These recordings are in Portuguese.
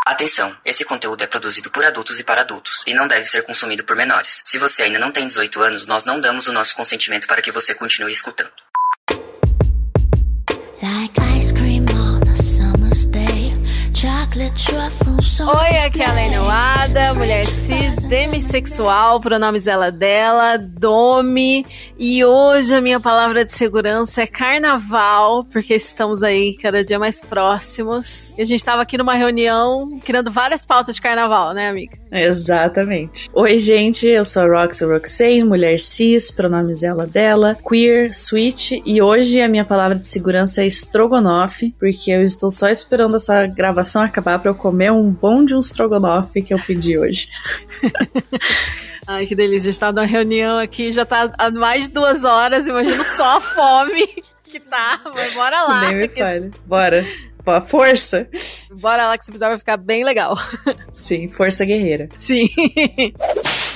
Atenção, esse conteúdo é produzido por adultos e para adultos, e não deve ser consumido por menores. Se você ainda não tem 18 anos, nós não damos o nosso consentimento para que você continue escutando. Oi, aqui é a Lene Wada, mulher cis, demissexual, pronomes ela dela, domi, e hoje a minha palavra de segurança é carnaval, porque estamos aí cada dia mais próximos. E a gente estava aqui numa reunião criando várias pautas de carnaval, né, amiga? Exatamente. Oi, gente, eu sou a Roxane, mulher cis, pronomes ela dela, queer, switch, e hoje a minha palavra de segurança é estrogonofe, porque eu estou só esperando essa gravação acabar pra eu comer um bom de um estrogonofe que eu pedi hoje. Ai, que delícia, a gente tá numa reunião aqui, já tá há mais de 2 horas, imagino só a fome que tá, mas bora lá. Nem me fale, bora. Força! Bora lá que esse episódio vai ficar bem legal. Sim, força guerreira. Sim.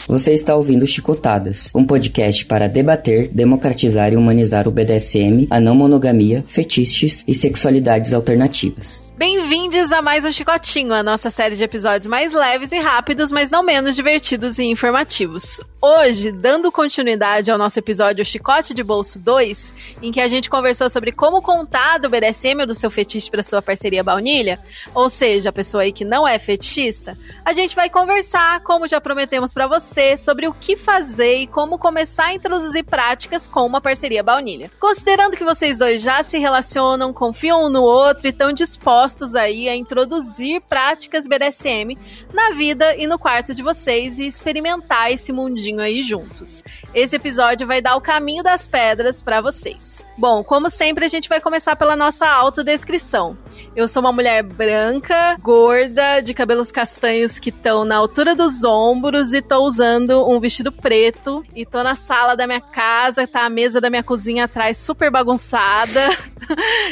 Você está ouvindo Chicotadas, um podcast para debater, democratizar e humanizar o BDSM, a não monogamia, fetiches e sexualidades alternativas. Bem-vindos a mais um Chicotinho, a nossa série de episódios mais leves e rápidos, mas não menos divertidos e informativos. Hoje, dando continuidade ao nosso episódio Chicote de Bolso 2, em que a gente conversou sobre como contar do BDSM ou do seu fetiche para sua parceria baunilha, ou seja, a pessoa aí que não é fetichista, a gente vai conversar, como já prometemos para você, sobre o que fazer e como começar a introduzir práticas com uma parceria baunilha. Considerando que vocês dois já se relacionam, confiam um no outro e estão dispostos aí a introduzir práticas BDSM na vida e no quarto de vocês e experimentar esse mundinho aí juntos. Esse episódio vai dar o caminho das pedras para vocês. Bom, como sempre, a gente vai começar pela nossa autodescrição. Eu sou uma mulher branca, gorda, de cabelos castanhos que estão na altura dos ombros e tô usando um vestido preto e tô na sala da minha casa, tá a mesa da minha cozinha atrás super bagunçada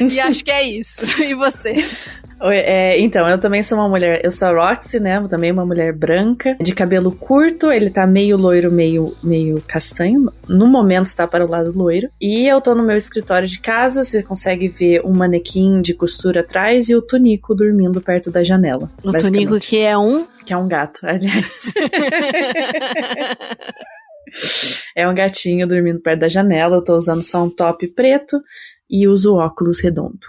e acho que é isso. E você? Oi, então, eu também sou uma mulher, eu sou a Roxy, né, também uma mulher branca, de cabelo curto, ele tá meio loiro, meio castanho, no momento está para o lado loiro, e eu tô no meu escritório de casa, você consegue ver um manequim de costura atrás e o Tunico dormindo perto da janela. O Tunico que é um? Que é um gato, aliás. É um gatinho dormindo perto da janela, eu tô usando só um top preto e uso óculos redondo.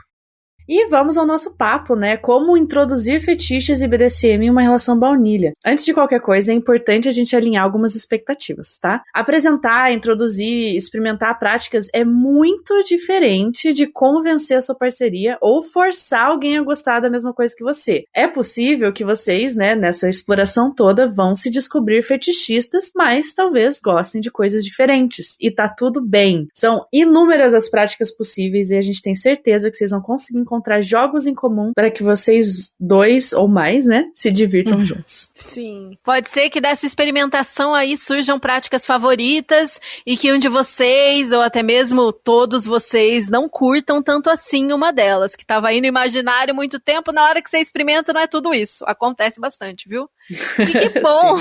E vamos ao nosso papo, né? Como introduzir fetiches e BDSM em uma relação baunilha. Antes de qualquer coisa, é importante a gente alinhar algumas expectativas, tá? Apresentar, introduzir, experimentar práticas é muito diferente de convencer a sua parceria ou forçar alguém a gostar da mesma coisa que você. É possível que vocês, né, nessa exploração toda, vão se descobrir fetichistas, mas talvez gostem de coisas diferentes. E tá tudo bem. São inúmeras as práticas possíveis e a gente tem certeza que vocês vão conseguir encontrar jogos em comum para que vocês dois ou mais, né, se divirtam juntos. Sim. Pode ser que dessa experimentação aí surjam práticas favoritas e que um de vocês, ou até mesmo todos vocês, não curtam tanto assim uma delas, que estava aí no imaginário muito tempo, na hora que você experimenta não é tudo isso. Acontece bastante, viu? E que bom!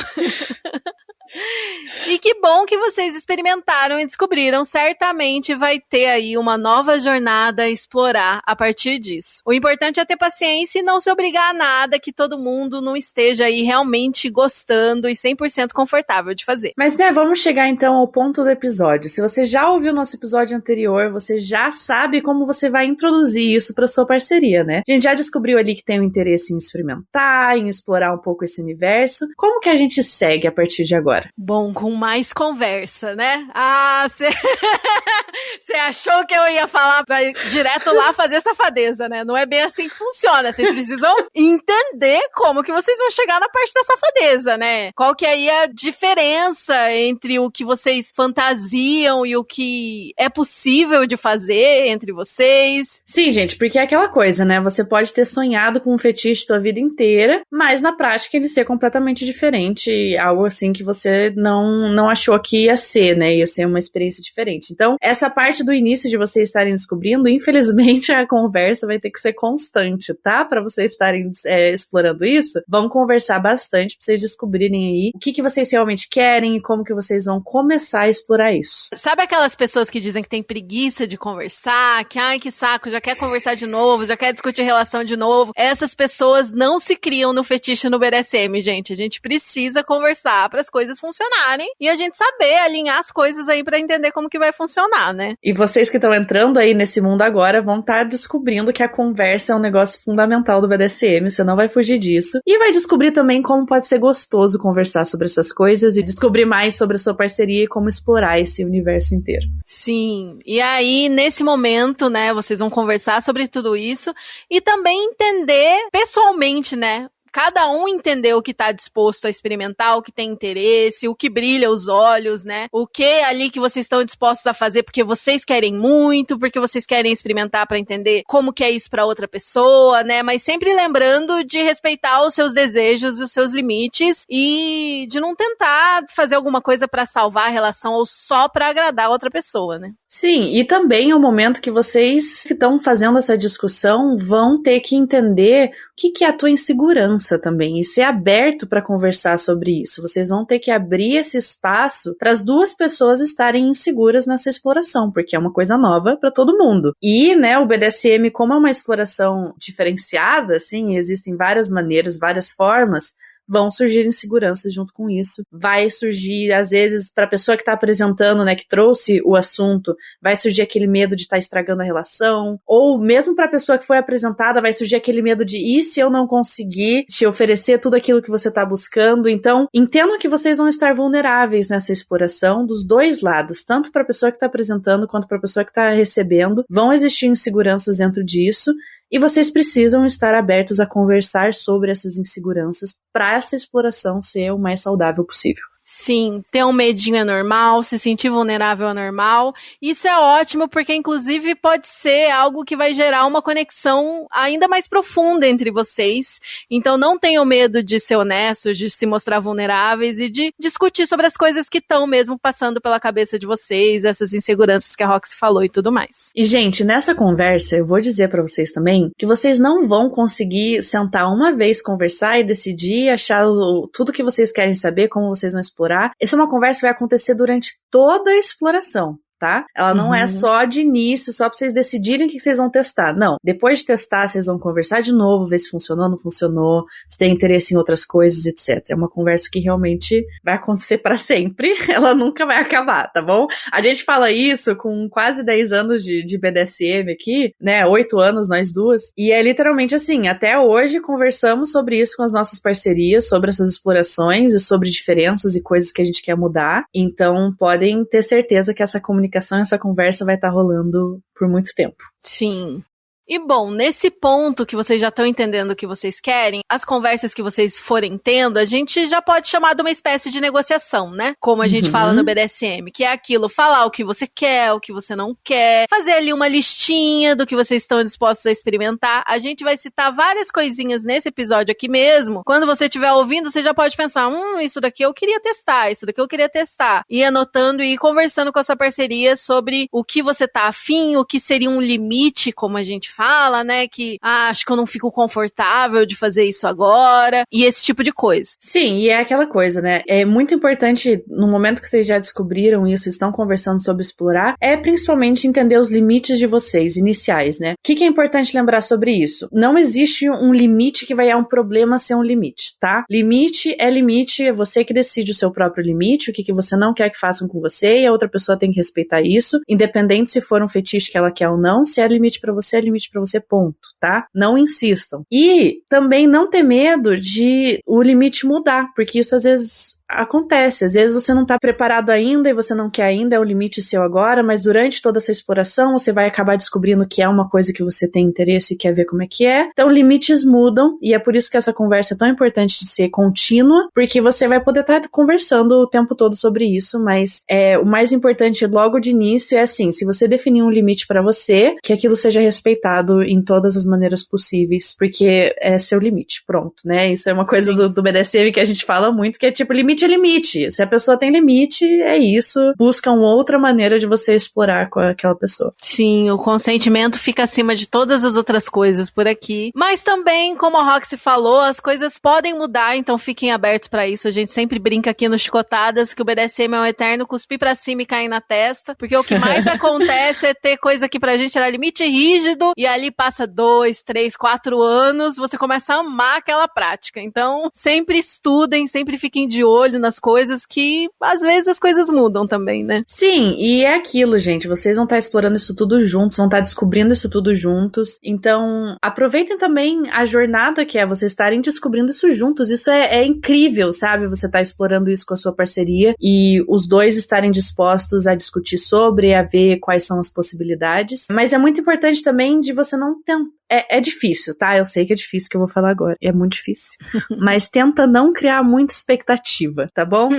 E que bom que vocês experimentaram e descobriram. Certamente vai ter aí uma nova jornada a explorar a partir disso. O importante é ter paciência e não se obrigar a nada que todo mundo não esteja aí realmente gostando e 100% confortável de fazer. Mas, né, vamos chegar então ao ponto do episódio. Se você já ouviu o nosso episódio anterior, você já sabe como você vai introduzir isso para sua parceria, né? A gente já descobriu ali que tem um interesse em experimentar, em explorar um pouco esse universo. Como que a gente segue a partir de agora? Bom, com mais conversa, né? Ah, você achou que eu ia falar pra ir direto lá fazer safadeza, né? Não é bem assim que funciona. Vocês precisam entender como que vocês vão chegar na parte da safadeza, né? Qual que é aí a diferença entre o que vocês fantasiam e o que é possível de fazer entre vocês. Sim, gente, porque é aquela coisa, né? Você pode ter sonhado com um fetiche tua vida inteira, mas na prática ele ser completamente diferente, algo assim que você você não achou que ia ser, né? Ia ser uma experiência diferente. Então, essa parte do início de vocês estarem descobrindo, infelizmente a conversa vai ter que ser constante, tá? Para vocês estarem explorando isso, vamos conversar bastante pra vocês descobrirem aí o que vocês realmente querem e como que vocês vão começar a explorar isso. Sabe aquelas pessoas que dizem que tem preguiça de conversar, que ai, que saco, já quer conversar de novo, já quer discutir relação de novo? Essas pessoas não se criam no fetiche no BDSM, gente. A gente precisa conversar para as coisas funcionarem e a gente saber alinhar as coisas aí para entender como que vai funcionar, né? E vocês que estão entrando aí nesse mundo agora vão estar descobrindo que a conversa é um negócio fundamental do BDSM, você não vai fugir disso. E vai descobrir também como pode ser gostoso conversar sobre essas coisas e descobrir mais sobre a sua parceria e como explorar esse universo inteiro. Sim, e aí nesse momento, né, vocês vão conversar sobre tudo isso e também entender pessoalmente, né, cada um entender o que está disposto a experimentar, o que tem interesse, o que brilha os olhos, né? O que ali que vocês estão dispostos a fazer porque vocês querem muito, porque vocês querem experimentar para entender como que é isso para outra pessoa, né? Mas sempre lembrando de respeitar os seus desejos e os seus limites e de não tentar fazer alguma coisa para salvar a relação ou só para agradar a outra pessoa, né? Sim, e também é o momento que vocês que estão fazendo essa discussão vão ter que entender o que é a tua insegurança também e ser aberto para conversar sobre isso. Vocês vão ter que abrir esse espaço para as duas pessoas estarem inseguras nessa exploração, porque é uma coisa nova para todo mundo. E, né, o BDSM, como é uma exploração diferenciada, assim, existem várias maneiras, várias formas, vão surgir inseguranças junto com isso. Vai surgir, às vezes, para a pessoa que está apresentando, né, que trouxe o assunto, vai surgir aquele medo de estar estragando a relação, ou mesmo para a pessoa que foi apresentada, vai surgir aquele medo de, e se eu não conseguir te oferecer tudo aquilo que você está buscando? Então, entendam que vocês vão estar vulneráveis nessa exploração dos dois lados, tanto para a pessoa que está apresentando, quanto para a pessoa que está recebendo. Vão existir inseguranças dentro disso, e vocês precisam estar abertos a conversar sobre essas inseguranças para essa exploração ser o mais saudável possível. Sim, ter um medinho é normal, se sentir vulnerável é normal. Isso é ótimo porque, inclusive, pode ser algo que vai gerar uma conexão ainda mais profunda entre vocês. Então, não tenham medo de ser honestos, de se mostrar vulneráveis e de discutir sobre as coisas que estão mesmo passando pela cabeça de vocês, essas inseguranças que a Roxy falou e tudo mais. E, gente, nessa conversa, eu vou dizer pra vocês também que vocês não vão conseguir sentar uma vez, conversar e decidir, achar tudo que vocês querem saber, como vocês vão explorar. Essa é uma conversa que vai acontecer durante toda a exploração, tá? Ela não é só de início, só pra vocês decidirem o que vocês vão testar. Não. Depois de testar, vocês vão conversar de novo, ver se funcionou, não funcionou, se tem interesse em outras coisas, etc. É uma conversa que realmente vai acontecer pra sempre. Ela nunca vai acabar, tá bom? A gente fala isso com quase 10 anos de BDSM aqui, né? 8 anos, nós duas. E é literalmente assim, até hoje conversamos sobre isso com as nossas parcerias, sobre essas explorações e sobre diferenças e coisas que a gente quer mudar. Então, podem ter certeza que essa comunicação, essa conversa vai estar rolando por muito tempo. Sim. E bom, nesse ponto que vocês já estão entendendo o que vocês querem, as conversas que vocês forem tendo, a gente já pode chamar de uma espécie de negociação, né? Como a gente fala no BDSM, que é aquilo, falar o que você quer, o que você não quer, fazer ali uma listinha do que vocês estão dispostos a experimentar. A gente vai citar várias coisinhas nesse episódio aqui mesmo. Quando você estiver ouvindo, você já pode pensar, isso daqui eu queria testar, isso daqui eu queria testar. E anotando e conversando com a sua parceria sobre o que você tá afim, o que seria um limite, como a gente fala, né, que acho que eu não fico confortável de fazer isso agora, e esse tipo de coisa. Sim, e é aquela coisa, né, é muito importante, no momento que vocês já descobriram isso, estão conversando sobre explorar, é principalmente entender os limites de vocês, iniciais, né. O que é importante lembrar sobre isso? Não existe um limite que vai a um problema ser um limite, tá? Limite, é você que decide o seu próprio limite, o que você não quer que façam com você, e a outra pessoa tem que respeitar isso, independente se for um fetiche que ela quer ou não, se é limite pra você, é limite pra você, ponto, tá? Não insistam. E também não ter medo de o limite mudar, porque isso às vezes acontece, às vezes você não tá preparado ainda e você não quer ainda, é o limite seu agora, mas durante toda essa exploração você vai acabar descobrindo que é uma coisa que você tem interesse e quer ver como é que é. Então limites mudam e é por isso que essa conversa é tão importante de ser contínua, porque você vai poder estar conversando o tempo todo sobre isso, mas o mais importante logo de início é assim, se você definir um limite pra você, que aquilo seja respeitado em todas as maneiras possíveis, porque é seu limite, pronto, né? Isso é uma coisa do BDSM que a gente fala muito, que é tipo, limite limite é limite. Se a pessoa tem limite, é isso. Busca uma outra maneira de você explorar com aquela pessoa. Sim, o consentimento fica acima de todas as outras coisas por aqui. Mas também, como a Roxy falou, as coisas podem mudar, então fiquem abertos pra isso. A gente sempre brinca aqui no Chicotadas que o BDSM é um eterno cuspir pra cima e cair na testa, porque o que mais acontece é ter coisa que pra gente era limite rígido, e ali passa 2, 3, 4 anos, você começa a amar aquela prática. Então, sempre estudem, sempre fiquem de olho nas coisas, que às vezes as coisas mudam também, né? Sim, e é aquilo, gente, vocês vão estar explorando isso tudo juntos, vão estar descobrindo isso tudo juntos, então aproveitem também a jornada que é vocês estarem descobrindo isso juntos. Isso é incrível, sabe? Você tá explorando isso com a sua parceria e os dois estarem dispostos a discutir sobre, a ver quais são as possibilidades, mas é muito importante também de você não tentar. É difícil, tá? Eu sei que é difícil o que eu vou falar agora. É muito difícil. Mas tenta não criar muita expectativa, tá bom?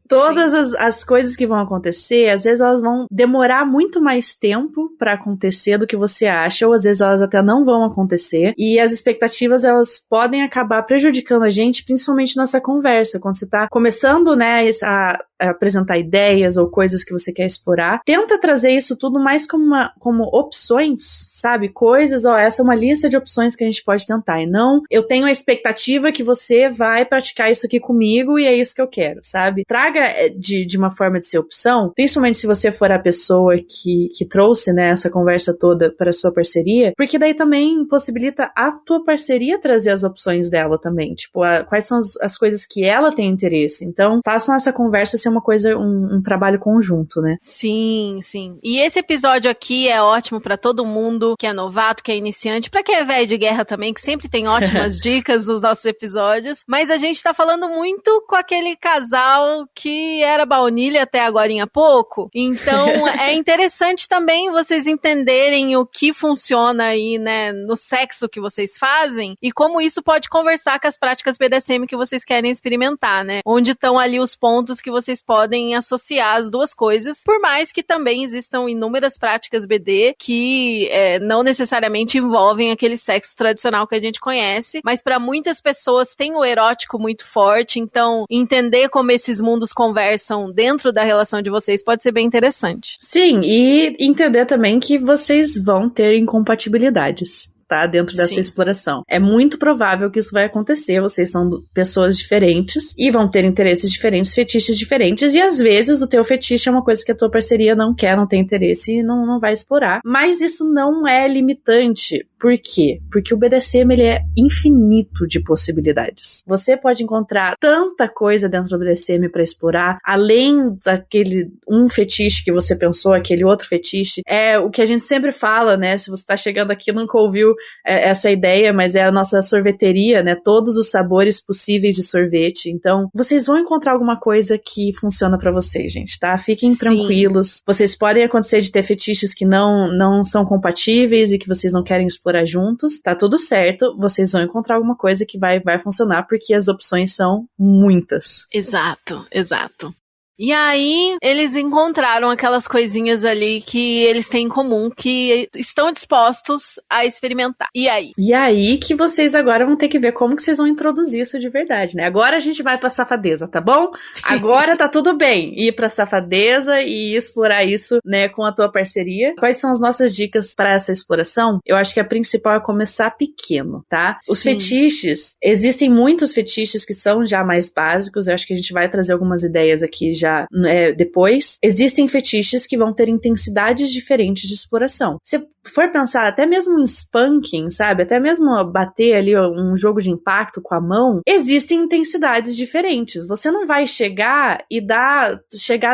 Todas as coisas que vão acontecer, às vezes elas vão demorar muito mais tempo pra acontecer do que você acha, ou às vezes elas até não vão acontecer. E as expectativas, elas podem acabar prejudicando a gente, principalmente nessa conversa. Quando você tá começando, né, a apresentar ideias ou coisas que você quer explorar, tenta trazer isso tudo mais como opções, sabe? Coisas, essa é uma lista de opções que a gente pode tentar, e não, eu tenho a expectativa que você vai praticar isso aqui comigo e é isso que eu quero, sabe? Traga de uma forma de ser opção, principalmente se você for a pessoa que trouxe, né, essa conversa toda para a sua parceria, porque daí também possibilita a tua parceria trazer as opções dela também, tipo, quais são as coisas que ela tem interesse. Então, façam essa conversa ser uma coisa, um trabalho conjunto, né? Sim, sim. E esse episódio aqui é ótimo pra todo mundo que é novato, que é iniciante, pra quem é velho de guerra também, que sempre tem ótimas dicas nos nossos episódios, mas a gente tá falando muito com aquele casal que era baunilha até agorinha há pouco, então é interessante também vocês entenderem o que funciona aí, né, no sexo que vocês fazem e como isso pode conversar com as práticas BDSM que vocês querem experimentar, né? Onde estão ali os pontos que vocês podem associar as duas coisas, por mais que também existam inúmeras práticas BD que não necessariamente envolvem aquele sexo tradicional que a gente conhece, mas para muitas pessoas tem o erótico muito forte, então entender como esses mundos conversam dentro da relação de vocês pode ser bem interessante. Sim, e entender também que vocês vão ter incompatibilidades, tá? Dentro dessa exploração. É muito provável que isso vai acontecer, vocês são pessoas diferentes e vão ter interesses diferentes, fetiches diferentes, e às vezes o teu fetiche é uma coisa que a tua parceria não quer, não tem interesse e não vai explorar. Mas isso não é limitante. Por quê? Porque o BDSM, ele é infinito de possibilidades. Você pode encontrar tanta coisa dentro do BDSM pra explorar, além daquele um fetiche que você pensou, aquele outro fetiche. É o que a gente sempre fala, né? Se você tá chegando aqui e nunca ouviu essa ideia, mas é a nossa sorveteria, né? Todos os sabores possíveis de sorvete. Então, vocês vão encontrar alguma coisa que funciona pra vocês, gente, tá? Fiquem tranquilos. Vocês podem acontecer de ter fetiches que não são compatíveis e que vocês não querem explorar juntos, tá tudo certo, vocês vão encontrar alguma coisa que vai funcionar, porque as opções são muitas. Exato, exato. E aí, eles encontraram aquelas coisinhas ali que eles têm em comum, que estão dispostos a experimentar. E aí? E aí que vocês agora vão ter que ver como que vocês vão introduzir isso de verdade, né? Agora a gente vai pra safadeza, tá bom? Agora tá tudo bem ir pra safadeza e explorar isso, né, com a tua parceria. Quais são as nossas dicas para essa exploração? Eu acho que a principal é começar pequeno, tá? Os fetiches, existem muitos fetiches que são já mais básicos, eu acho que a gente vai trazer algumas ideias aqui já depois. Existem fetiches que vão ter intensidades diferentes de exploração. Se for pensar até mesmo em spanking, sabe? Até mesmo bater ali um jogo de impacto com a mão, existem intensidades diferentes. Você não vai chegar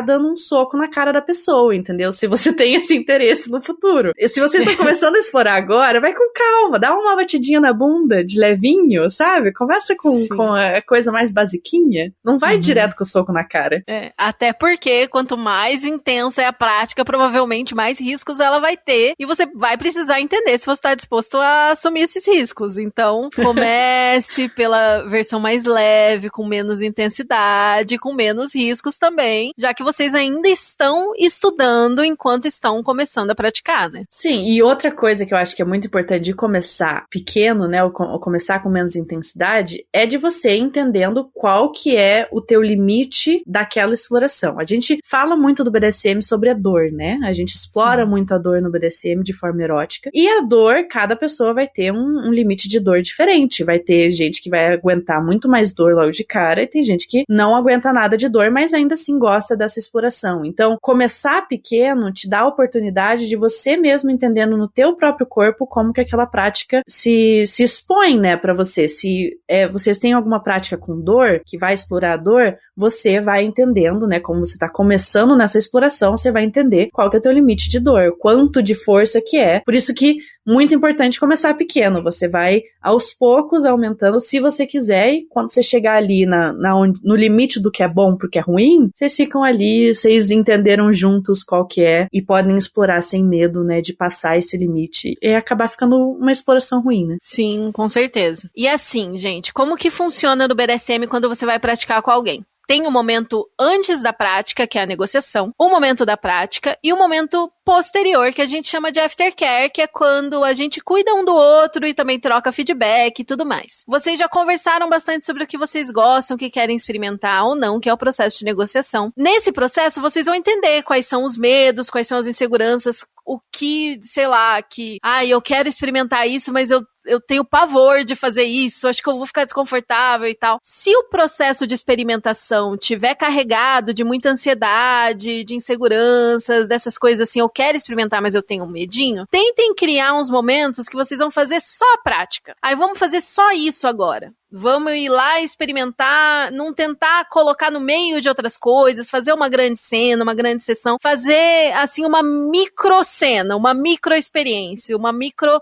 dando um soco na cara da pessoa, entendeu? Se você tem esse interesse no futuro. E se vocês estão começando a explorar agora, vai com calma, dá uma batidinha na bunda de levinho, sabe? Começa com a coisa mais basiquinha. Não vai direto com o soco na cara. Até porque quanto mais intensa é a prática, provavelmente mais riscos ela vai ter. E você vai precisar entender se você está disposto a assumir esses riscos. Então, comece pela versão mais leve, com menos intensidade, com menos riscos também, já que vocês ainda estão estudando enquanto estão começando a praticar, né? Sim, e outra coisa que eu acho que é muito importante de começar pequeno, né, ou começar com menos intensidade, é de você entendendo qual que é o teu limite daquela exploração. A gente fala muito do BDSM sobre a dor, né? A gente explora muito a dor no BDSM de forma erótica. E a dor, cada pessoa vai ter um limite de dor diferente. Vai ter gente que vai aguentar muito mais dor logo de cara e tem gente que não aguenta nada de dor, mas ainda assim gosta dessa exploração. Então, começar pequeno te dá a oportunidade de você mesmo entendendo no teu próprio corpo como que aquela prática se expõe, né, pra você. Se vocês têm alguma prática com dor, que vai explorar a dor, você vai entendendo, né, como você tá começando nessa exploração, você vai entender qual que é o teu limite de dor, quanto de força que é. Por isso que muito importante começar pequeno, você vai aos poucos aumentando se você quiser, e quando você chegar ali no limite do que é bom pro que é ruim, vocês ficam ali, vocês entenderam juntos qual que é e podem explorar sem medo, né, de passar esse limite e acabar ficando uma exploração ruim, né? Sim, com certeza. E assim, gente, como que funciona no BDSM quando você vai praticar com alguém? Tem um momento antes da prática, que é a negociação, o momento da prática e o momento posterior, que a gente chama de aftercare, que é quando a gente cuida um do outro e também troca feedback e tudo mais. Vocês já conversaram bastante sobre o que vocês gostam, o que querem experimentar ou não, que é o processo de negociação. Nesse processo, vocês vão entender quais são os medos, quais são as inseguranças, o que, sei lá, que, eu quero experimentar isso, mas eu tenho pavor de fazer isso, acho que eu vou ficar desconfortável e tal. Se o processo de experimentação tiver carregado de muita ansiedade, de inseguranças, dessas coisas assim, eu quero experimentar, mas eu tenho um medinho, tentem criar uns momentos que vocês vão fazer só a prática. Aí vamos fazer só isso agora. Vamos ir lá experimentar, não tentar colocar no meio de outras coisas, fazer uma grande cena, uma grande sessão, fazer, assim, uma micro cena, uma micro experiência,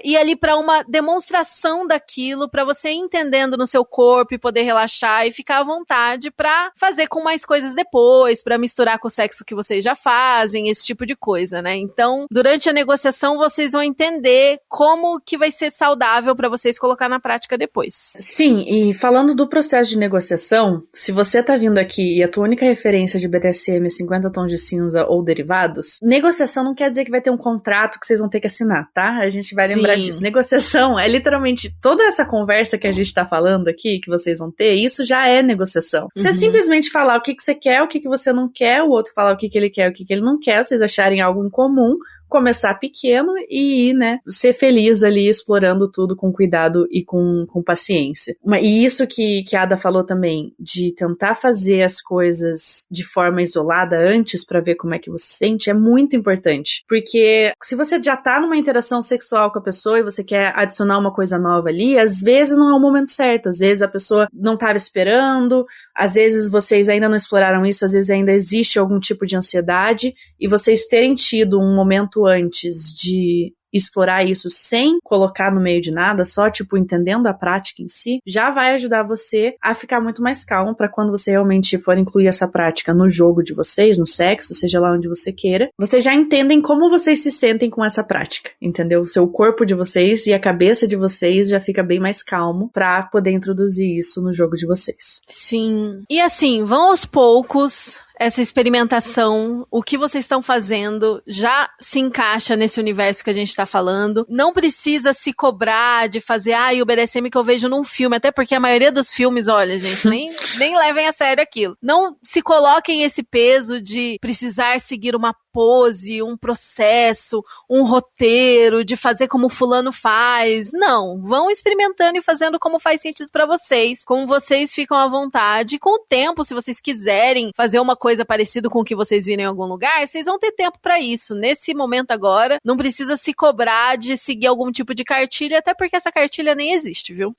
ir ali para uma demonstração daquilo, para você ir entendendo no seu corpo e poder relaxar e ficar à vontade para fazer com mais coisas depois, para misturar com o sexo que vocês já fazem, esse tipo de coisa, né? Então, durante a negociação, vocês vão entender como que vai ser saudável para vocês colocar na prática depois. Sim, e falando do processo de negociação, se você tá vindo aqui e a tua única referência de BDSM é 50 tons de cinza ou derivados, negociação não quer dizer que vai ter um contrato que vocês vão ter que assinar, tá? A gente vai lembrar disso. Negociação é literalmente toda essa conversa que a gente tá falando aqui, que vocês vão ter, isso já é negociação. Você simplesmente falar o que você quer, o que você não quer, o outro falar o que ele quer, o que ele não quer, vocês acharem algo em comum, começar pequeno e ir, né, ser feliz ali explorando tudo com cuidado e com paciência. E isso que a Ada falou também, de tentar fazer as coisas de forma isolada antes pra ver como é que você se sente, é muito importante. Porque se você já tá numa interação sexual com a pessoa e você quer adicionar uma coisa nova ali, às vezes não é o momento certo, às vezes a pessoa não tava esperando, às vezes vocês ainda não exploraram isso, às vezes ainda existe algum tipo de ansiedade, e vocês terem tido um momento antes de explorar isso sem colocar no meio de nada, só tipo entendendo a prática em si, já vai ajudar você a ficar muito mais calmo para quando você realmente for incluir essa prática no jogo de vocês, no sexo, seja lá onde você queira, vocês já entendem como vocês se sentem com essa prática, entendeu? O seu corpo de vocês e a cabeça de vocês já fica bem mais calmo para poder introduzir isso no jogo de vocês. Sim. E assim, vão aos poucos. Essa experimentação, o que vocês estão fazendo já se encaixa nesse universo que a gente está falando. Não precisa se cobrar de fazer, o BDSM que eu vejo num filme, até porque a maioria dos filmes, olha, gente, nem levem a sério aquilo. Não se coloquem esse peso de precisar seguir uma pose, um processo, um roteiro, de fazer como fulano faz. Não, vão experimentando e fazendo como faz sentido pra vocês, como vocês ficam à vontade. Com o tempo, se vocês quiserem fazer uma coisa parecida com o que vocês viram em algum lugar, vocês vão ter tempo pra isso. Nesse momento agora, não precisa se cobrar de seguir algum tipo de cartilha, até porque essa cartilha nem existe, viu?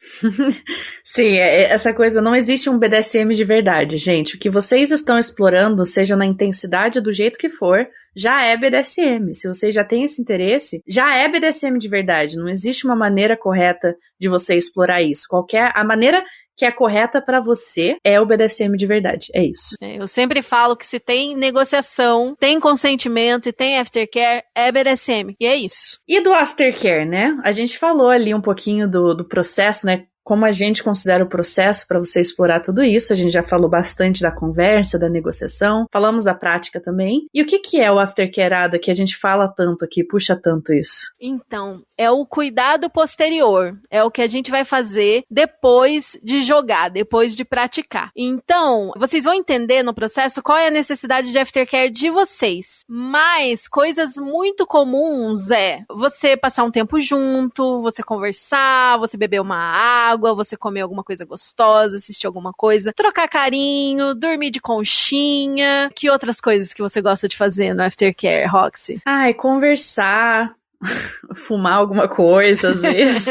Sim, essa coisa, não existe um BDSM de verdade, gente. O que vocês estão explorando, seja na intensidade do jeito que for, já é BDSM. Se você já tem esse interesse, já é BDSM de verdade. Não existe uma maneira correta de você explorar isso. A maneira que é correta pra você é o BDSM de verdade. É isso. Eu sempre falo que se tem negociação, tem consentimento e tem aftercare, é BDSM. E é isso. E do aftercare, né? A gente falou ali um pouquinho do processo, né? Como a gente considera o processo para você explorar tudo isso. A gente já falou bastante da conversa, da negociação, falamos da prática também. E o que é o aftercare, Ada, que a gente fala tanto aqui, puxa tanto isso? Então, é o cuidado posterior, é o que a gente vai fazer depois de jogar, depois de praticar. Então, vocês vão entender no processo qual é a necessidade de aftercare de vocês, mas coisas muito comuns é você passar um tempo junto, você conversar, você beber uma água, você comer alguma coisa gostosa, assistir alguma coisa, trocar carinho, dormir de conchinha. Que outras coisas que você gosta de fazer no aftercare, Roxy? Ai, conversar, fumar alguma coisa, às vezes.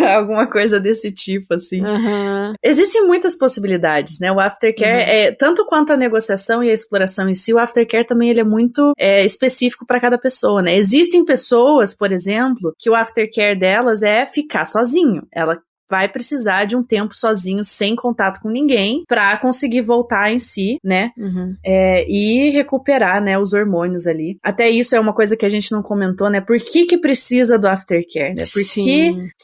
Alguma coisa desse tipo, assim. Uhum. Existem muitas possibilidades, né? O aftercare, tanto quanto a negociação e a exploração em si, o aftercare também ele é muito específico para cada pessoa, né? Existem pessoas, por exemplo, que o aftercare delas é ficar sozinho. Ela vai precisar de um tempo sozinho, sem contato com ninguém, pra conseguir voltar em si, né? Uhum. E recuperar, né, os hormônios ali. Até isso é uma coisa que a gente não comentou, né? Por que precisa do aftercare, né? Por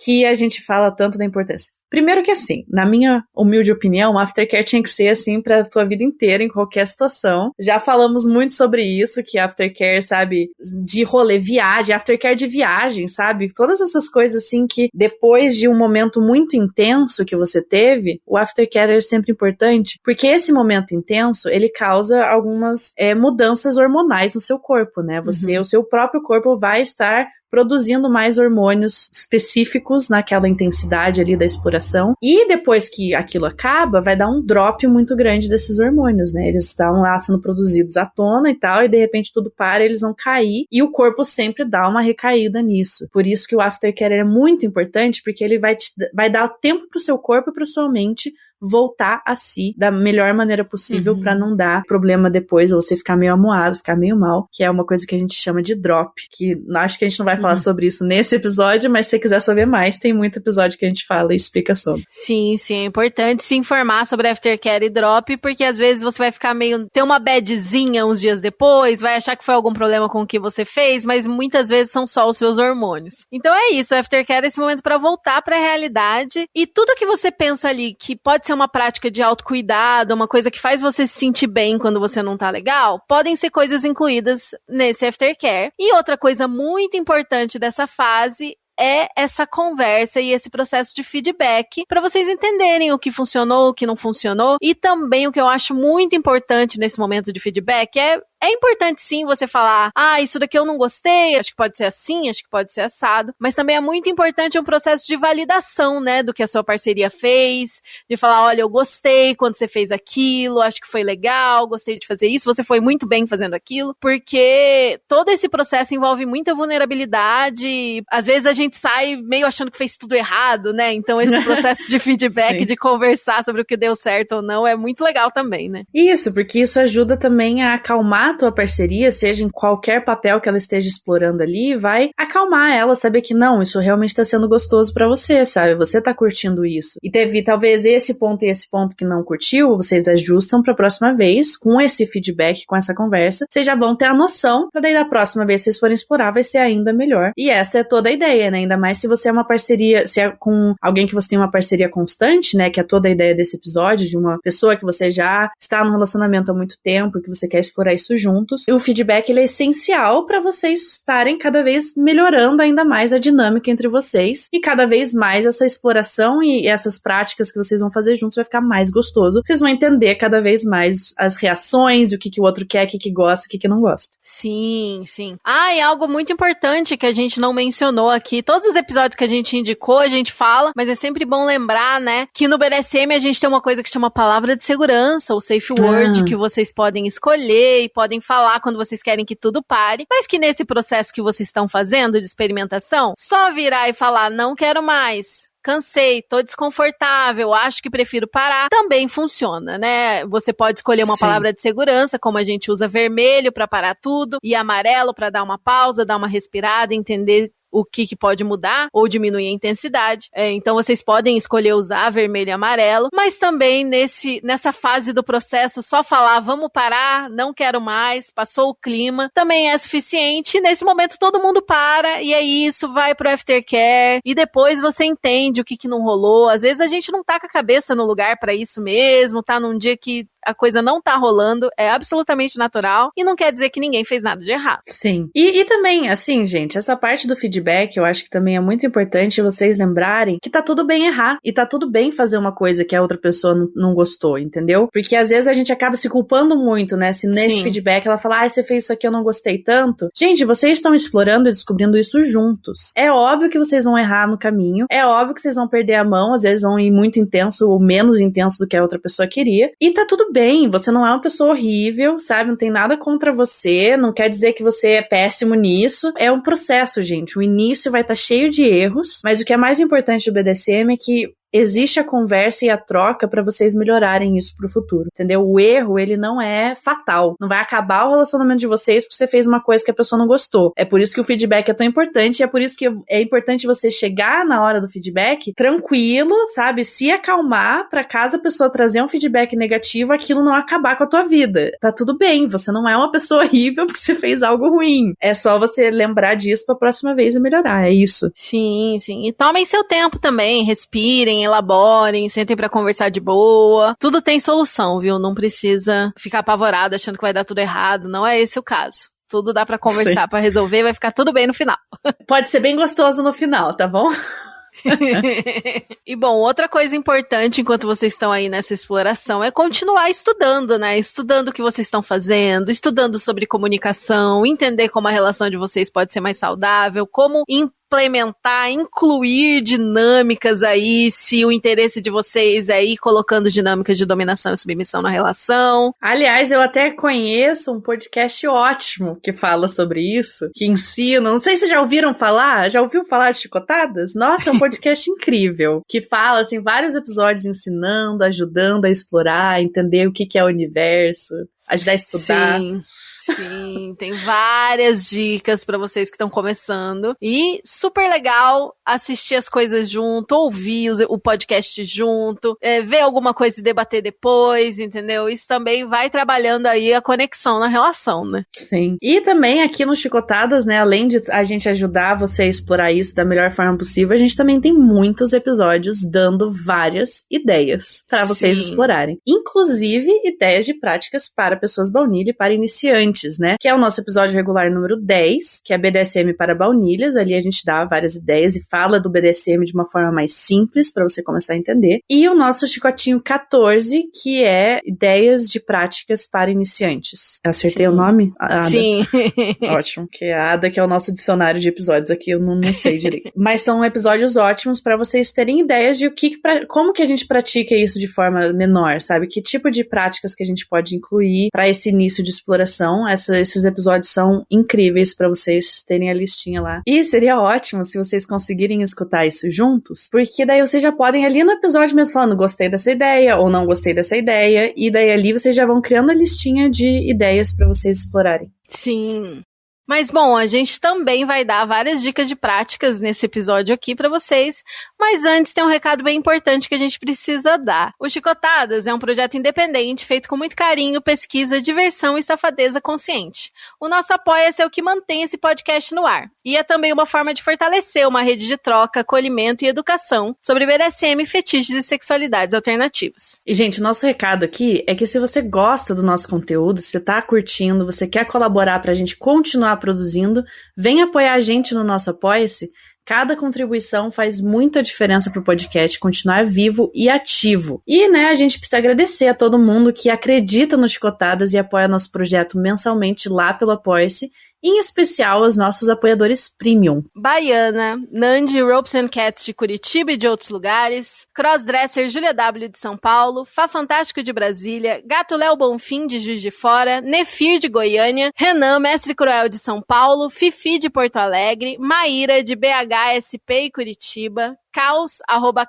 que a gente fala tanto da importância? Primeiro que assim, na minha humilde opinião, o aftercare tinha que ser assim pra tua vida inteira, em qualquer situação. Já falamos muito sobre isso, que aftercare, sabe, de rolê, viagem, aftercare de viagem, sabe? Todas essas coisas assim que depois de um momento muito intenso que você teve, o aftercare é sempre importante, porque esse momento intenso, ele causa algumas mudanças hormonais no seu corpo, né? O seu próprio corpo vai estar produzindo mais hormônios específicos naquela intensidade ali da exploração. E depois que aquilo acaba, vai dar um drop muito grande desses hormônios, né? Eles estão lá sendo produzidos à tona e tal, e de repente tudo para, eles vão cair, e o corpo sempre dá uma recaída nisso. Por isso que o aftercare é muito importante, porque ele vai dar tempo pro seu corpo e pra sua mente voltar a si da melhor maneira possível pra não dar problema depois, ou você ficar meio amuado, ficar meio mal, que é uma coisa que a gente chama de drop, que acho que a gente não vai falar sobre isso nesse episódio, mas se você quiser saber mais, tem muito episódio que a gente fala e explica sobre. Sim, é importante se informar sobre aftercare e drop, porque às vezes você vai ficar ter uma badzinha uns dias depois, vai achar que foi algum problema com o que você fez, mas muitas vezes são só os seus hormônios. Então é isso, o aftercare é esse momento pra voltar pra realidade, e tudo que você pensa ali que pode ser uma prática de autocuidado, uma coisa que faz você se sentir bem quando você não tá legal, podem ser coisas incluídas nesse aftercare. E outra coisa muito importante dessa fase é essa conversa e esse processo de feedback para vocês entenderem o que funcionou, o que não funcionou, e também o que eu acho muito importante nesse momento de feedback é importante sim você falar, isso daqui eu não gostei, acho que pode ser assim, acho que pode ser assado, mas também é muito importante um processo de validação, né, do que a sua parceria fez, de falar, olha, eu gostei quando você fez aquilo, acho que foi legal, gostei de fazer isso, você foi muito bem fazendo aquilo, porque todo esse processo envolve muita vulnerabilidade, às vezes a gente sai meio achando que fez tudo errado, né, então esse processo de feedback, de conversar sobre o que deu certo ou não, é muito legal também, né. Isso, porque isso ajuda também a acalmar a tua parceria, seja em qualquer papel que ela esteja explorando ali, vai acalmar ela, saber que não, isso realmente tá sendo gostoso pra você, sabe? Você tá curtindo isso. E teve talvez esse ponto e esse ponto que não curtiu, vocês ajustam pra próxima vez, com esse feedback, com essa conversa, vocês já vão ter a noção, pra daí da próxima vez que vocês forem explorar, vai ser ainda melhor. E essa é toda a ideia, né? Ainda mais se você é uma parceria, se é com alguém que você tem uma parceria constante, né? Que é toda a ideia desse episódio, de uma pessoa que você já está num relacionamento há muito tempo, que você quer explorar isso juntos. E o feedback, ele é essencial para vocês estarem cada vez melhorando ainda mais a dinâmica entre vocês, e cada vez mais essa exploração e essas práticas que vocês vão fazer juntos vai ficar mais gostoso. Vocês vão entender cada vez mais as reações, o que o outro quer, o que gosta, o que não gosta. Sim. E algo muito importante que a gente não mencionou aqui, todos os episódios que a gente indicou, a gente fala, mas é sempre bom lembrar, né, que no BDSM a gente tem uma coisa que chama palavra de segurança, ou safe word, que vocês podem escolher e podem falar quando vocês querem que tudo pare, mas que nesse processo que vocês estão fazendo de experimentação, só virar e falar, não quero mais, cansei, tô desconfortável, acho que prefiro parar, também funciona, né? Você pode escolher uma palavra de segurança, como a gente usa vermelho pra parar tudo, e amarelo pra dar uma pausa, dar uma respirada, entender o que pode mudar ou diminuir a intensidade. Então vocês podem escolher usar vermelho e amarelo, mas também nessa fase do processo só falar vamos parar, não quero mais, passou o clima, também é suficiente. Nesse momento todo mundo para e é isso, vai pro aftercare e depois você entende o que não rolou. Às vezes a gente não tá com a cabeça no lugar pra isso mesmo, tá num dia que a coisa não tá rolando, é absolutamente natural e não quer dizer que ninguém fez nada de errado. Sim. E também, assim, gente, essa parte do feedback eu acho que também é muito importante vocês lembrarem que tá tudo bem errar e tá tudo bem fazer uma coisa que a outra pessoa não gostou, entendeu? Porque às vezes a gente acaba se culpando muito, né? Se nesse feedback ela fala, você fez isso aqui, eu não gostei tanto. Gente, vocês estão explorando e descobrindo isso juntos. É óbvio que vocês vão errar no caminho, é óbvio que vocês vão perder a mão, às vezes vão ir muito intenso ou menos intenso do que a outra pessoa queria, e tá tudo bem, você não é uma pessoa horrível, sabe? Não tem nada contra você, não quer dizer que você é péssimo nisso. É um processo, gente. O início vai estar cheio de erros, mas o que é mais importante do BDSM é que existe a conversa e a troca pra vocês melhorarem isso pro futuro, entendeu? O erro, ele não é fatal. Não vai acabar o relacionamento de vocês porque você fez uma coisa que a pessoa não gostou. É por isso que o feedback é tão importante e é por isso que é importante você chegar na hora do feedback tranquilo, sabe? Se acalmar pra caso a pessoa trazer um feedback negativo, aquilo não acabar com a tua vida. Tá tudo bem, você não é uma pessoa horrível porque você fez algo ruim. É só você lembrar disso pra próxima vez e melhorar, é isso. Sim, sim. E tomem seu tempo também, respirem, elaborem, sentem pra conversar de boa. Tudo tem solução, viu? Não precisa ficar apavorado achando que vai dar tudo errado. Não é esse o caso. Tudo dá pra conversar, pra resolver, vai ficar tudo bem no final. Pode ser bem gostoso no final, tá bom? E bom, outra coisa importante enquanto vocês estão aí nessa exploração é continuar estudando, né? Estudando o que vocês estão fazendo, estudando sobre comunicação, entender como a relação de vocês pode ser mais saudável, como implementar, incluir dinâmicas aí, se o interesse de vocês é ir colocando dinâmicas de dominação e submissão na relação. Aliás, eu até conheço um podcast ótimo que fala sobre isso, que ensina, não sei se já ouviram falar, já ouviu falar de Chicotadas? Nossa, é um podcast incrível, que fala, assim, vários episódios ensinando, ajudando a explorar, a entender o que é o universo, ajudar a estudar. Sim, tem várias dicas pra vocês que estão começando. E super legal assistir as coisas junto, ouvir o podcast junto, ver alguma coisa e debater depois, entendeu? Isso também vai trabalhando aí a conexão na relação, né? Sim. E também aqui no Chicotadas, né, além de a gente ajudar você a explorar isso da melhor forma possível, a gente também tem muitos episódios dando várias ideias pra vocês explorarem. Inclusive, ideias de práticas para pessoas baunilha e para iniciantes, né? Que é o nosso episódio regular número 10, que é BDSM para baunilhas. Ali a gente dá várias ideias e fala do BDSM de uma forma mais simples para você começar a entender. E o nosso chicotinho 14, que é ideias de práticas para iniciantes. Acertei o nome? Ada. Sim. Ótimo. Que é a Ada, que é o nosso dicionário de episódios aqui, eu não sei direito. Mas são episódios ótimos para vocês terem ideias de como que a gente pratica isso de forma menor, sabe? Que tipo de práticas que a gente pode incluir para esse início de exploração. Esses episódios são incríveis pra vocês terem a listinha lá. E seria ótimo se vocês conseguirem escutar isso juntos, porque daí vocês já podem ali no episódio mesmo falando gostei dessa ideia ou não gostei dessa ideia, e daí ali vocês já vão criando a listinha de ideias pra vocês explorarem. Sim. Mas, bom, a gente também vai dar várias dicas de práticas nesse episódio aqui pra vocês, mas antes tem um recado bem importante que a gente precisa dar. O Chicotadas é um projeto independente, feito com muito carinho, pesquisa, diversão e safadeza consciente. O nosso Apoia-se é o que mantém esse podcast no ar. E é também uma forma de fortalecer uma rede de troca, acolhimento e educação sobre BDSM, fetiches e sexualidades alternativas. E, gente, o nosso recado aqui é que se você gosta do nosso conteúdo, se você tá curtindo, você quer colaborar pra gente continuar produzindo, vem apoiar a gente no nosso Apoia-se. Cada contribuição faz muita diferença pro podcast continuar vivo e ativo. E, né, a gente precisa agradecer a todo mundo que acredita no Chicotadas e apoia nosso projeto mensalmente lá pelo Apoia-se, em especial aos nossos apoiadores premium. Baiana, Nandi Ropes and Cats de Curitiba e de outros lugares, Crossdresser Júlia W de São Paulo, Fá Fantástico de Brasília, Gato Léo Bonfim de Juiz de Fora, Nefir de Goiânia, Renan Mestre Cruel de São Paulo, Fifi de Porto Alegre, Maíra de BHSP e Curitiba, Caos,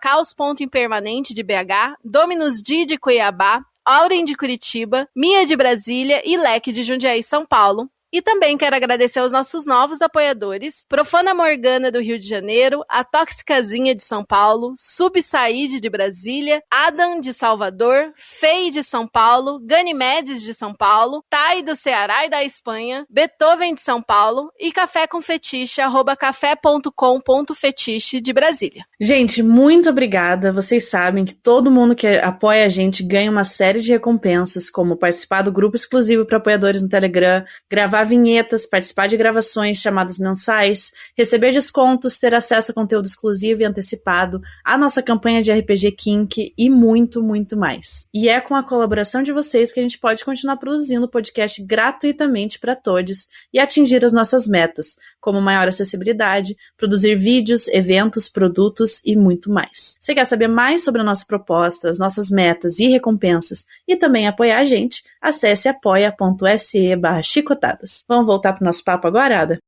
@caos.impermanente de BH, Dominus D de Cuiabá, Auren de Curitiba, Mia de Brasília e Leque de Jundiaí, São Paulo. E também quero agradecer aos nossos novos apoiadores, Profana Morgana do Rio de Janeiro, a Toxicazinha de São Paulo, Subsaíde de Brasília, Adam de Salvador, Fei de São Paulo, Ganimedes de São Paulo, Tai do Ceará e da Espanha, Beethoven de São Paulo e Café com Fetiche, @café.com.fetiche de Brasília. Gente, muito obrigada. Vocês sabem que todo mundo que apoia a gente ganha uma série de recompensas, como participar do grupo exclusivo para apoiadores no Telegram, gravar vinhetas, participar de gravações chamadas mensais, receber descontos, ter acesso a conteúdo exclusivo e antecipado, a nossa campanha de RPG Kink e muito, muito mais. E é com a colaboração de vocês que a gente pode continuar produzindo o podcast gratuitamente para todos e atingir as nossas metas, como maior acessibilidade, produzir vídeos, eventos, produtos e muito mais. Você quer saber mais sobre a nossa proposta, as nossas metas e recompensas e também apoiar a gente? Acesse apoia.se/chicotadas. Vamos voltar pro nosso papo agora, Ada?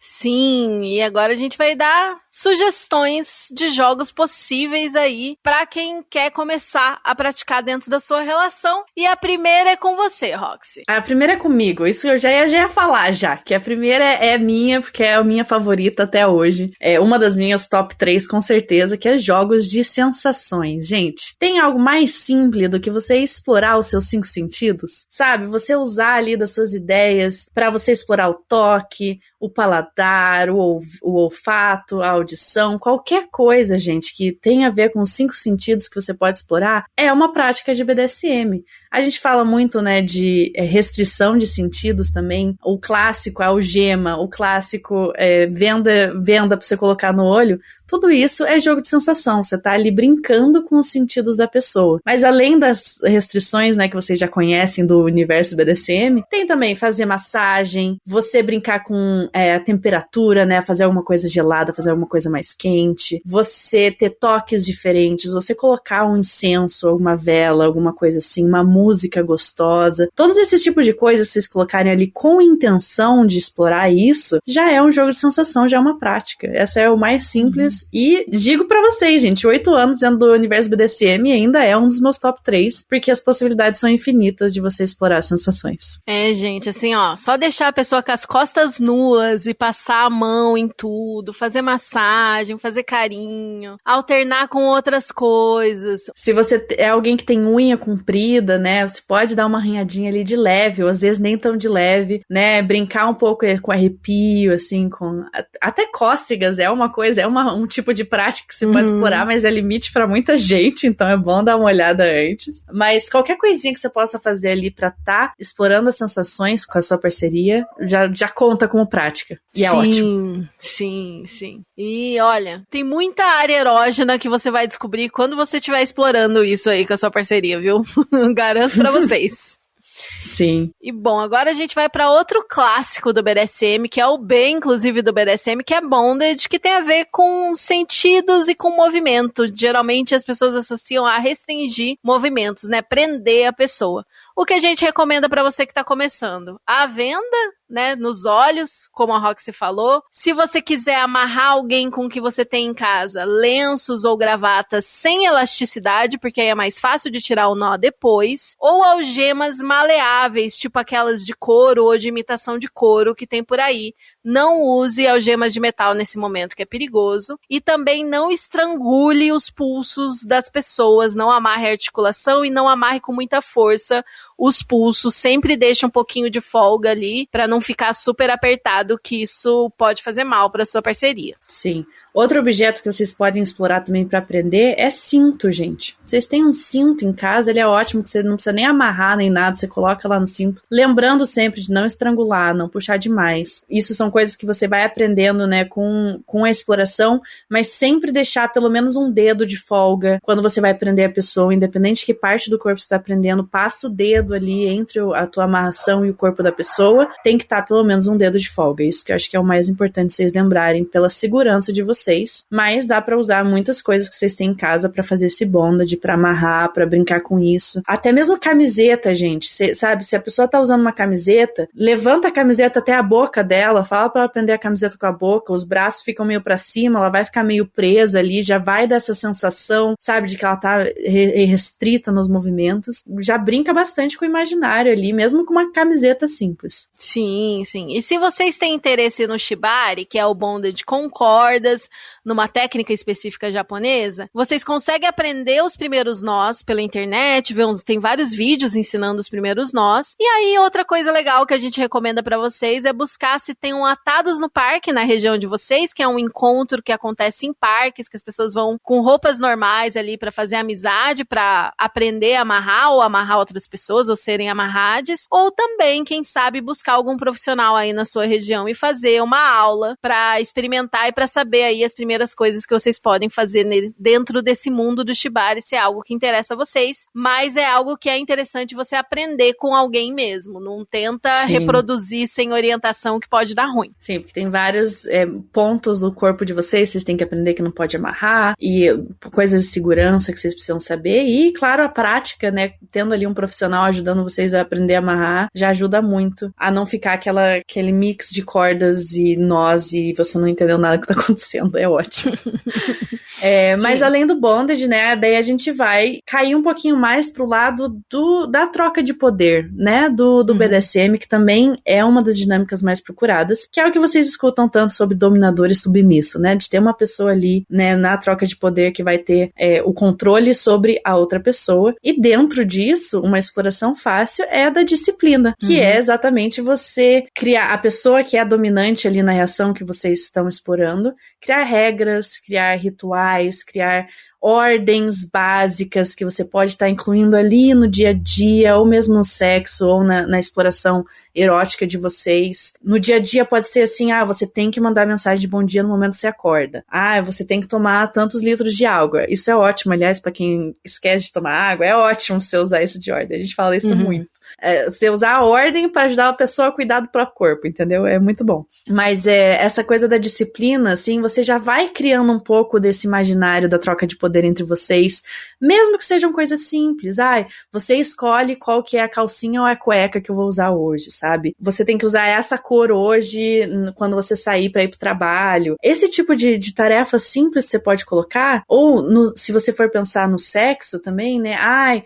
Sim, e agora a gente vai dar sugestões de jogos possíveis aí para quem quer começar a praticar dentro da sua relação. E a primeira é com você, Roxy. A primeira é comigo, isso eu já ia falar já, que a primeira é minha, porque é a minha favorita até hoje. É uma das minhas top 3 com certeza, que é jogos de sensações. Gente, tem algo mais simples do que você explorar os seus 5 sentidos? Sabe, você usar ali das suas ideias para você explorar o toque, o paladar, o olfato, a audição, qualquer coisa, gente, que tenha a ver com os 5 sentidos que você pode explorar, é uma prática de BDSM. A gente fala muito, né, de restrição de sentidos também. O clássico, a algema, o clássico venda pra você colocar no olho. Tudo isso é jogo de sensação. Você tá ali brincando com os sentidos da pessoa. Mas além das restrições, né, que vocês já conhecem do universo BDSM, tem também fazer massagem, você brincar com a temperatura, né, fazer alguma coisa gelada, fazer alguma coisa mais quente, você ter toques diferentes, você colocar um incenso, alguma vela, alguma coisa assim, uma música gostosa. Todos esses tipos de coisas, vocês colocarem ali com intenção de explorar isso, já é um jogo de sensação, já é uma prática. Essa é o mais simples. E digo pra vocês, gente, 8 anos dentro do universo BDSM ainda é um dos meus top 3, porque as possibilidades são infinitas de você explorar as sensações. É, gente, assim, ó, só deixar a pessoa com as costas nuas e passar a mão em tudo, fazer massagem, fazer carinho, alternar com outras coisas. Se você é alguém que tem unha comprida, né, você pode dar uma arranhadinha ali de leve, ou às vezes nem tão de leve, né, brincar um pouco com arrepio, assim, com até cócegas é uma coisa, um tipo de prática que você pode explorar, mas é limite pra muita gente, então é bom dar uma olhada antes. Mas qualquer coisinha que você possa fazer ali pra tá explorando as sensações com a sua parceria, já conta como prática. E é ótimo. Sim. E olha, tem muita área erógena que você vai descobrir quando você estiver explorando isso aí com a sua parceria, viu? Garanto pra vocês. Sim. E bom, agora a gente vai para outro clássico do BDSM, que é o B, inclusive, do BDSM, que é Bondage, que tem a ver com sentidos e com movimento. Geralmente as pessoas associam a restringir movimentos, né? Prender a pessoa. O que a gente recomenda para você que tá começando? A venda, né, nos olhos, como a Roxy falou. Se você quiser amarrar alguém com o que você tem em casa, lenços ou gravatas sem elasticidade, porque aí é mais fácil de tirar o nó depois. Ou algemas maleáveis, tipo aquelas de couro ou de imitação de couro que tem por aí. Não use algemas de metal nesse momento, que é perigoso. E também não estrangule os pulsos das pessoas, não amarre a articulação e não amarre com muita força os pulsos, sempre deixa um pouquinho de folga ali pra não ficar super apertado, que isso pode fazer mal pra sua parceria. Sim. Outro objeto que vocês podem explorar também pra aprender é cinto, gente. Vocês têm um cinto em casa, ele é ótimo, que você não precisa nem amarrar nem nada, você coloca lá no cinto, lembrando sempre de não estrangular, não puxar demais. Isso são coisas que você vai aprendendo, né, com a exploração, mas sempre deixar pelo menos um dedo de folga quando você vai prender a pessoa, independente de que parte do corpo você tá prendendo, passa o dedo ali entre a tua amarração e o corpo da pessoa, tem que estar pelo menos um dedo de folga. Isso que eu acho que é o mais importante vocês lembrarem, pela segurança de vocês. vocês, mas dá pra usar muitas coisas que vocês têm em casa pra fazer esse bondage, pra amarrar, pra brincar com isso. Até mesmo camiseta, gente, sabe? Se a pessoa tá usando uma camiseta, levanta a camiseta até a boca dela, fala pra ela prender a camiseta com a boca, os braços ficam meio pra cima, ela vai ficar meio presa ali, já vai dar essa sensação, sabe, de que ela tá restrita nos movimentos. Já brinca bastante com o imaginário ali, mesmo com uma camiseta simples. Sim, sim. E se vocês têm interesse no shibari, que é o bondage com cordas, numa técnica específica japonesa, vocês conseguem aprender os primeiros nós pela internet, tem vários vídeos ensinando os primeiros nós. E aí, outra coisa legal que a gente recomenda pra vocês é buscar se tem um Atados no Parque na região de vocês, que é um encontro que acontece em parques, que as pessoas vão com roupas normais ali pra fazer amizade, pra aprender a amarrar ou amarrar outras pessoas, ou serem amarrades. Ou também, quem sabe, buscar algum profissional aí na sua região e fazer uma aula pra experimentar e pra saber aí as primeiras coisas que vocês podem fazer dentro desse mundo do shibari, se é algo que interessa a vocês, mas é algo que é interessante você aprender com alguém mesmo, não tenta reproduzir sem orientação que pode dar ruim. Sim, porque tem vários pontos do corpo de vocês têm que aprender que não pode amarrar, e coisas de segurança que vocês precisam saber, e claro, a prática, né, tendo ali um profissional ajudando vocês a aprender a amarrar, já ajuda muito a não ficar aquele mix de cordas e nós e você não entendeu nada que tá acontecendo, é ótimo. Mas além do bondage, né, daí a gente vai cair um pouquinho mais pro lado da troca de poder, né, do BDSM, que também é uma das dinâmicas mais procuradas, que é o que vocês escutam tanto sobre dominador e submisso, né, de ter uma pessoa ali, né, na troca de poder que vai ter o controle sobre a outra pessoa, e dentro disso, uma exploração fácil é a da disciplina, que é exatamente você criar a pessoa que é a dominante ali na reação que vocês estão explorando, criar regras, criar rituais, criar ordens básicas que você pode estar incluindo ali no dia a dia, ou mesmo no sexo, ou na exploração erótica de vocês. No dia a dia pode ser assim, você tem que mandar mensagem de bom dia no momento que você acorda. Você tem que tomar tantos litros de água. Isso é ótimo, aliás, para quem esquece de tomar água, é ótimo você usar isso de ordem. A gente fala isso muito. Você usar a ordem para ajudar a pessoa a cuidar do próprio corpo, entendeu? É muito bom. Mas essa coisa da disciplina, assim, você já vai criando um pouco desse imaginário da troca de poder entre vocês, mesmo que sejam coisas simples. Você escolhe qual que é a calcinha ou a cueca que eu vou usar hoje, sabe? Você tem que usar essa cor hoje quando você sair para ir pro trabalho. Esse tipo de tarefa simples você pode colocar, ou se você for pensar no sexo também, né?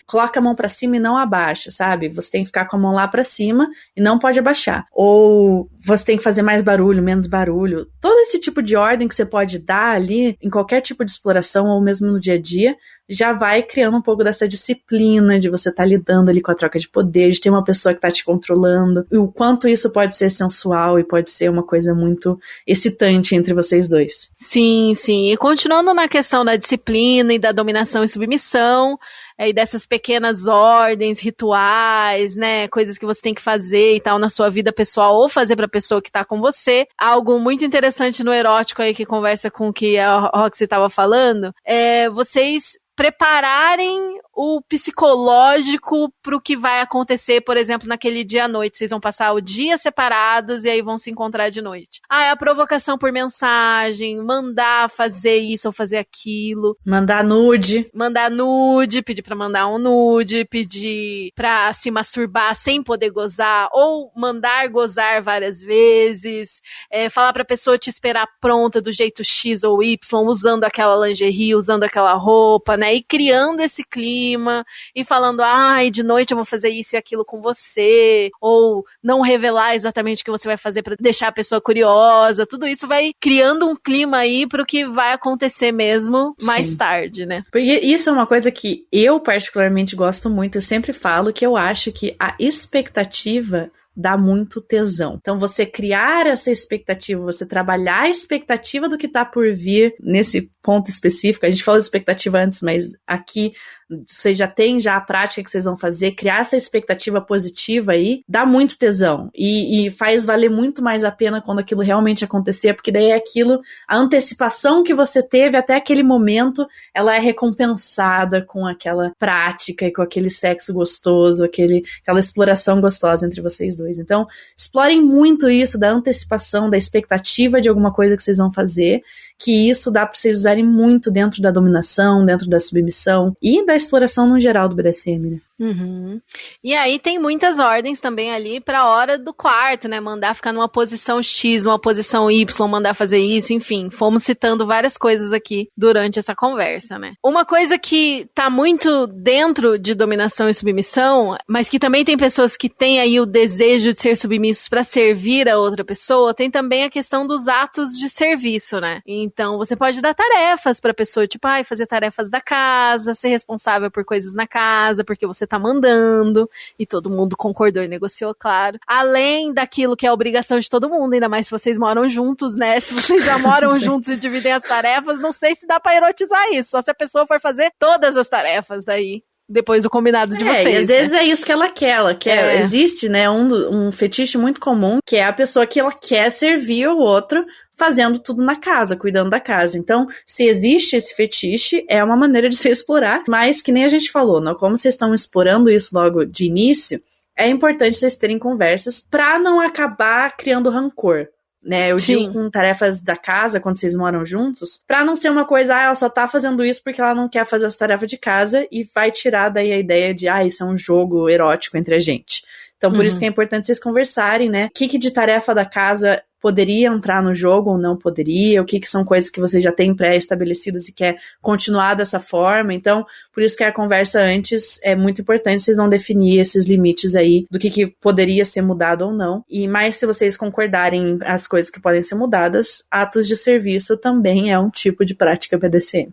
Coloca a mão para cima e não abaixa, sabe? Você tem que ficar com a mão lá pra cima e não pode abaixar. Ou você tem que fazer mais barulho, menos barulho. Todo esse tipo de ordem que você pode dar ali em qualquer tipo de exploração ou mesmo no dia a dia, já vai criando um pouco dessa disciplina de você estar lidando ali com a troca de poder, de ter uma pessoa que tá te controlando, e o quanto isso pode ser sensual e pode ser uma coisa muito excitante entre vocês dois. Sim, sim. E continuando na questão da disciplina e da dominação e submissão, e dessas pequenas ordens, rituais, né, coisas que você tem que fazer e tal na sua vida pessoal ou fazer pra pessoa que tá com você. Algo muito interessante no erótico aí que conversa com o que a Roxy tava falando, vocês prepararem o psicológico pro que vai acontecer, por exemplo, naquele dia à noite. Vocês vão passar o dia separados e aí vão se encontrar de noite. É a provocação por mensagem, mandar fazer isso ou fazer aquilo. Mandar nude, pedir pra mandar um nude, pedir pra se masturbar sem poder gozar, ou mandar gozar várias vezes, falar pra pessoa te esperar pronta do jeito X ou Y, usando aquela lingerie, usando aquela roupa, né? E criando esse clima e falando, de noite eu vou fazer isso e aquilo com você, ou não revelar exatamente o que você vai fazer pra deixar a pessoa curiosa. Tudo isso vai criando um clima aí pro que vai acontecer mesmo mais tarde, né? Porque isso é uma coisa que eu particularmente gosto muito. Eu sempre falo que eu acho que a expectativa dá muito tesão. Então, você criar essa expectativa, você trabalhar a expectativa do que tá por vir nesse ponto específico. A gente falou de expectativa antes, mas aqui vocês já têm a prática que vocês vão fazer, criar essa expectativa positiva aí, dá muito tesão. E faz valer muito mais a pena quando aquilo realmente acontecer, porque daí é aquilo, a antecipação que você teve até aquele momento, ela é recompensada com aquela prática e com aquele sexo gostoso, aquela exploração gostosa entre vocês dois. Então, explorem muito isso da antecipação, da expectativa de alguma coisa que vocês vão fazer, que isso dá pra vocês usarem muito dentro da dominação, dentro da submissão e da exploração no geral do BDSM, né? Uhum. E aí tem muitas ordens também ali pra hora do quarto, né? Mandar ficar numa posição X, numa posição Y, mandar fazer isso, enfim. Fomos citando várias coisas aqui durante essa conversa, né? Uma coisa que tá muito dentro de dominação e submissão, mas que também tem pessoas que têm aí o desejo de ser submissos pra servir a outra pessoa, tem também a questão dos atos de serviço, né? Então você pode dar tarefas pra pessoa, tipo, fazer tarefas da casa, ser responsável por coisas na casa, porque você tá mandando, e todo mundo concordou e negociou, claro. Além daquilo que é obrigação de todo mundo, ainda mais se vocês moram juntos, né? Se vocês já moram juntos e dividem as tarefas, não sei se dá pra erotizar isso, só se a pessoa for fazer todas as tarefas daí. Depois do combinado de vocês. E às vezes é isso que ela quer. Existe, né, um fetiche muito comum, que é a pessoa que ela quer servir o outro fazendo tudo na casa, cuidando da casa. Então, se existe esse fetiche, é uma maneira de se explorar, mas que nem a gente falou, não, como vocês estão explorando isso logo de início, é importante vocês terem conversas pra não acabar criando rancor. Né, eu digo com tarefas da casa, quando vocês moram juntos, pra não ser uma coisa, ela só tá fazendo isso porque ela não quer fazer as tarefas de casa e vai tirar daí a ideia de, isso é um jogo erótico entre a gente. Então, por isso que é importante vocês conversarem, né, o que de tarefa da casa poderia entrar no jogo ou não poderia, o que são coisas que você já tem pré-estabelecidas e quer continuar dessa forma. Então, por isso que a conversa antes é muito importante, vocês vão definir esses limites aí do que poderia ser mudado ou não. E mais se vocês concordarem as coisas que podem ser mudadas, atos de serviço também é um tipo de prática BDSM.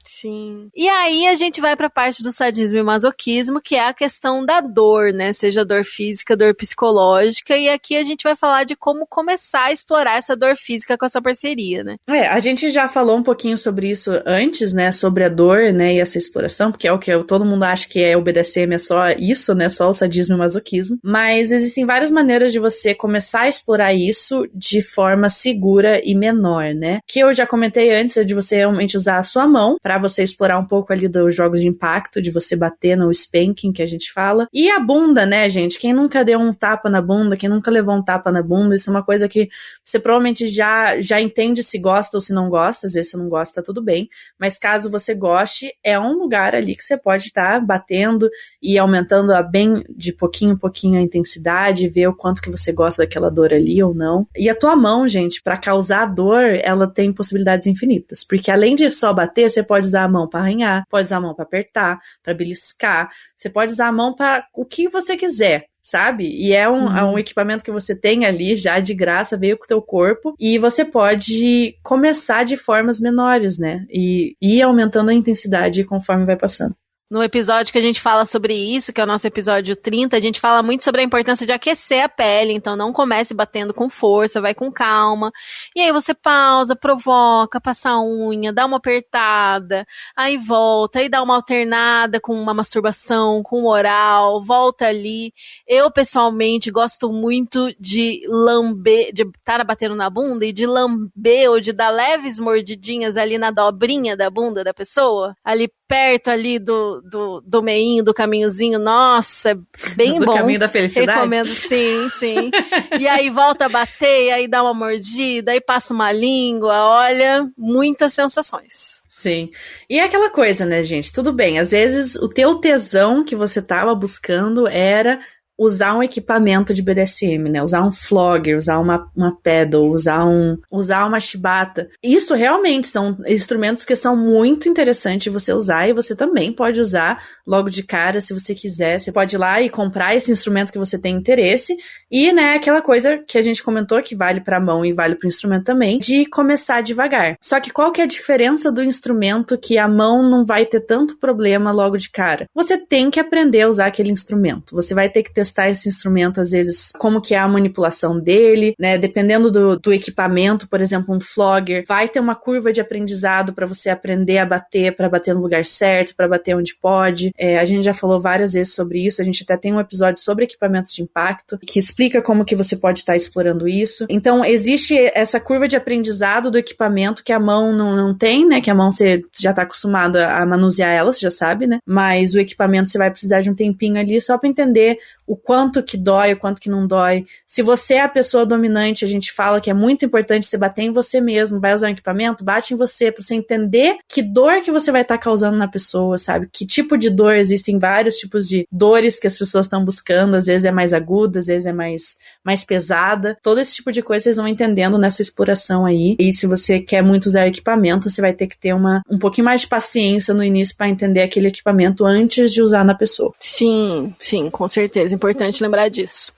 Sim. E aí a gente vai pra parte do sadismo e masoquismo, que é a questão da dor, né? Seja dor física, dor psicológica, e aqui a gente vai falar de como começar a explorar essa dor física com a sua parceria, né? A gente já falou um pouquinho sobre isso antes, né? Sobre a dor, né? E essa exploração, porque é o que todo mundo acha que é o BDSM, é só isso, né? Só o sadismo e o masoquismo. Mas existem várias maneiras de você começar a explorar isso de forma segura e menor, né? Que eu já comentei antes, é de você realmente usar a sua mão pra você explorar um pouco ali dos jogos de impacto, de você bater no spanking, que a gente fala. E a bunda, né, gente? Quem nunca deu um tapa na bunda, quem nunca levou um tapa na bunda, isso é uma coisa que você provavelmente já entende se gosta ou se não gosta. Às vezes você não gosta, tá tudo bem. Mas caso você goste, é um lugar ali que você pode estar batendo e aumentando bem de pouquinho em pouquinho a intensidade, ver o quanto que você gosta daquela dor ali ou não. E a tua mão, gente, pra causar dor, ela tem possibilidades infinitas. Porque além de só bater, você pode usar a mão para arranhar, pode usar a mão para apertar, para beliscar, você pode usar a mão para o que você quiser, sabe? E é um equipamento que você tem ali já de graça, veio com o teu corpo, e você pode começar de formas menores, né? E ir aumentando a intensidade conforme vai passando. No episódio que a gente fala sobre isso, que é o nosso episódio 30, a gente fala muito sobre a importância de aquecer a pele, então não comece batendo com força, vai com calma. E aí você pausa, provoca, passa a unha, dá uma apertada, aí volta, aí dá uma alternada com uma masturbação, com oral, volta ali. Eu, pessoalmente, gosto muito de lamber, de estar batendo na bunda e de lamber ou de dar leves mordidinhas ali na dobrinha da bunda da pessoa, ali perto ali do meinho, do caminhozinho, nossa, bem do bom. Do caminho da felicidade? Recomendo, sim. E aí volta a bater, aí dá uma mordida, aí passa uma língua, olha, muitas sensações. Sim. E é aquela coisa, né, gente? Tudo bem, às vezes o teu tesão que você tava buscando era usar um equipamento de BDSM, né? Usar um flogger, usar uma paddle, usar uma chibata. Isso realmente são instrumentos que são muito interessantes de você usar, e você também pode usar logo de cara, se você quiser. Você pode ir lá e comprar esse instrumento que você tem interesse. E, né, aquela coisa que a gente comentou, que vale pra mão e vale pro instrumento também, de começar devagar. Só que qual que é a diferença do instrumento que a mão não vai ter tanto problema logo de cara? Você tem que aprender a usar aquele instrumento. Você vai ter que testar esse instrumento, às vezes, como que é a manipulação dele, né? Dependendo do equipamento, por exemplo, um flogger, vai ter uma curva de aprendizado para você aprender a bater, para bater no lugar certo, para bater onde pode. A gente já falou várias vezes sobre isso, a gente até tem um episódio sobre equipamentos de impacto, que explica como que você pode estar explorando isso. Então, existe essa curva de aprendizado do equipamento que a mão não tem, né? Que a mão você já está acostumado a manusear ela, você já sabe, né? Mas o equipamento você vai precisar de um tempinho ali só para entender o quanto que dói, o quanto que não dói. Se você é a pessoa dominante, a gente fala que é muito importante você bater em você mesmo, vai usar um equipamento, bate em você, pra você entender que dor que você vai estar causando na pessoa, sabe? Que tipo de dor, existem vários tipos de dores que as pessoas estão buscando, às vezes é mais aguda, às vezes é mais pesada. Todo esse tipo de coisa vocês vão entendendo nessa exploração aí. E se você quer muito usar o equipamento, você vai ter que ter um pouquinho mais de paciência no início para entender aquele equipamento antes de usar na pessoa. Sim, com certeza. Importante lembrar disso.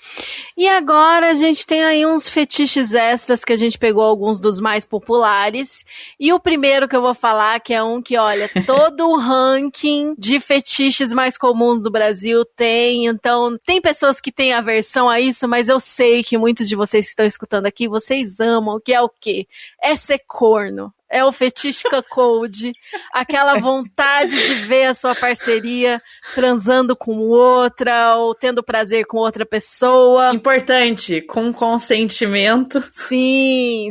E agora a gente tem aí uns fetiches extras que a gente pegou alguns dos mais populares. E o primeiro que eu vou falar, que é um que, olha, todo o ranking de fetiches mais comuns do Brasil tem. Então, tem pessoas que têm aversão a isso, mas eu sei que muitos de vocês que estão escutando aqui, vocês amam, que é o quê? É ser corno. É o fetiche cuckold, aquela vontade de ver a sua parceria transando com outra ou tendo prazer com outra pessoa. Importante, com consentimento. Sim.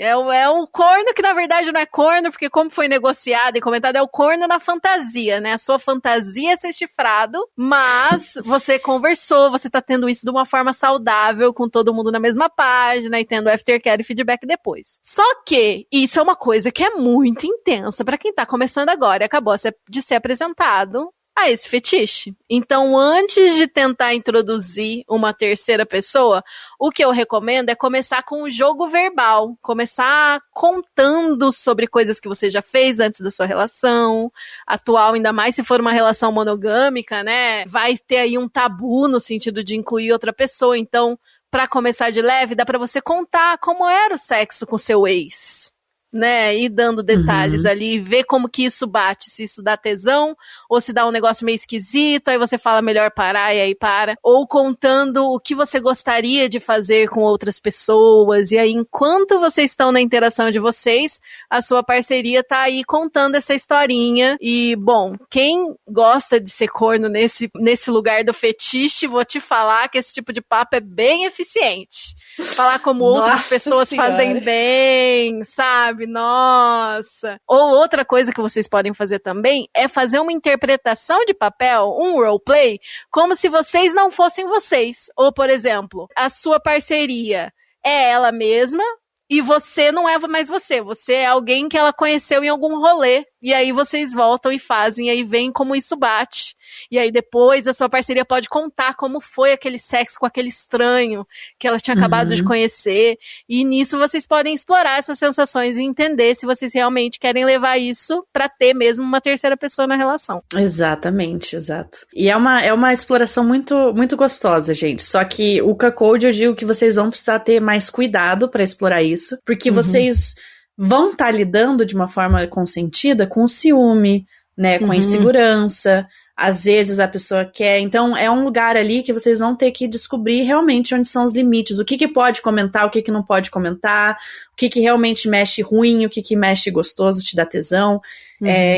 É o corno que na verdade não é corno, porque como foi negociado e comentado, é o corno na fantasia, né? A sua fantasia é ser chifrado, mas você conversou, você tá tendo isso de uma forma saudável, com todo mundo na mesma página e tendo aftercare e feedback depois. Só que isso é uma coisa que é muito intensa para quem tá começando agora e acabou de ser apresentado a esse fetiche. Então, antes de tentar introduzir uma terceira pessoa, o que eu recomendo é começar com um jogo verbal, começar contando sobre coisas que você já fez antes da sua relação atual, ainda mais se for uma relação monogâmica, né? Vai ter aí um tabu no sentido de incluir outra pessoa, então, para começar de leve, dá para você contar como era o sexo com seu ex, né, e dando detalhes ali, ver como que isso bate, se isso dá tesão, ou se dá um negócio meio esquisito, aí você fala melhor parar e aí para, ou contando o que você gostaria de fazer com outras pessoas, e aí enquanto vocês estão na interação de vocês, a sua parceria tá aí contando essa historinha, e bom, quem gosta de ser corno nesse lugar do fetiche, vou te falar que esse tipo de papo é bem eficiente. Falar como outras pessoas fazem bem, sabe? Nossa! Ou outra coisa que vocês podem fazer também é fazer uma interpretação de papel, um roleplay, como se vocês não fossem vocês. Ou, por exemplo, a sua parceria é ela mesma e você não é mais você. Você é alguém que ela conheceu em algum rolê. E aí vocês voltam e fazem, e aí vem como isso bate. E aí depois a sua parceria pode contar como foi aquele sexo com aquele estranho que ela tinha acabado de conhecer. E nisso vocês podem explorar essas sensações e entender se vocês realmente querem levar isso pra ter mesmo uma terceira pessoa na relação. Exatamente, exato. E é uma exploração muito, muito gostosa, gente. Só que o cuckold, eu digo que vocês vão precisar ter mais cuidado pra explorar isso, porque vocês vão estar lidando de uma forma consentida com o ciúme, né, com a insegurança. Às vezes a pessoa quer, então é um lugar ali que vocês vão ter que descobrir realmente onde são os limites, o que pode comentar, o que não pode comentar, o que realmente mexe ruim, o que mexe gostoso, te dá tesão.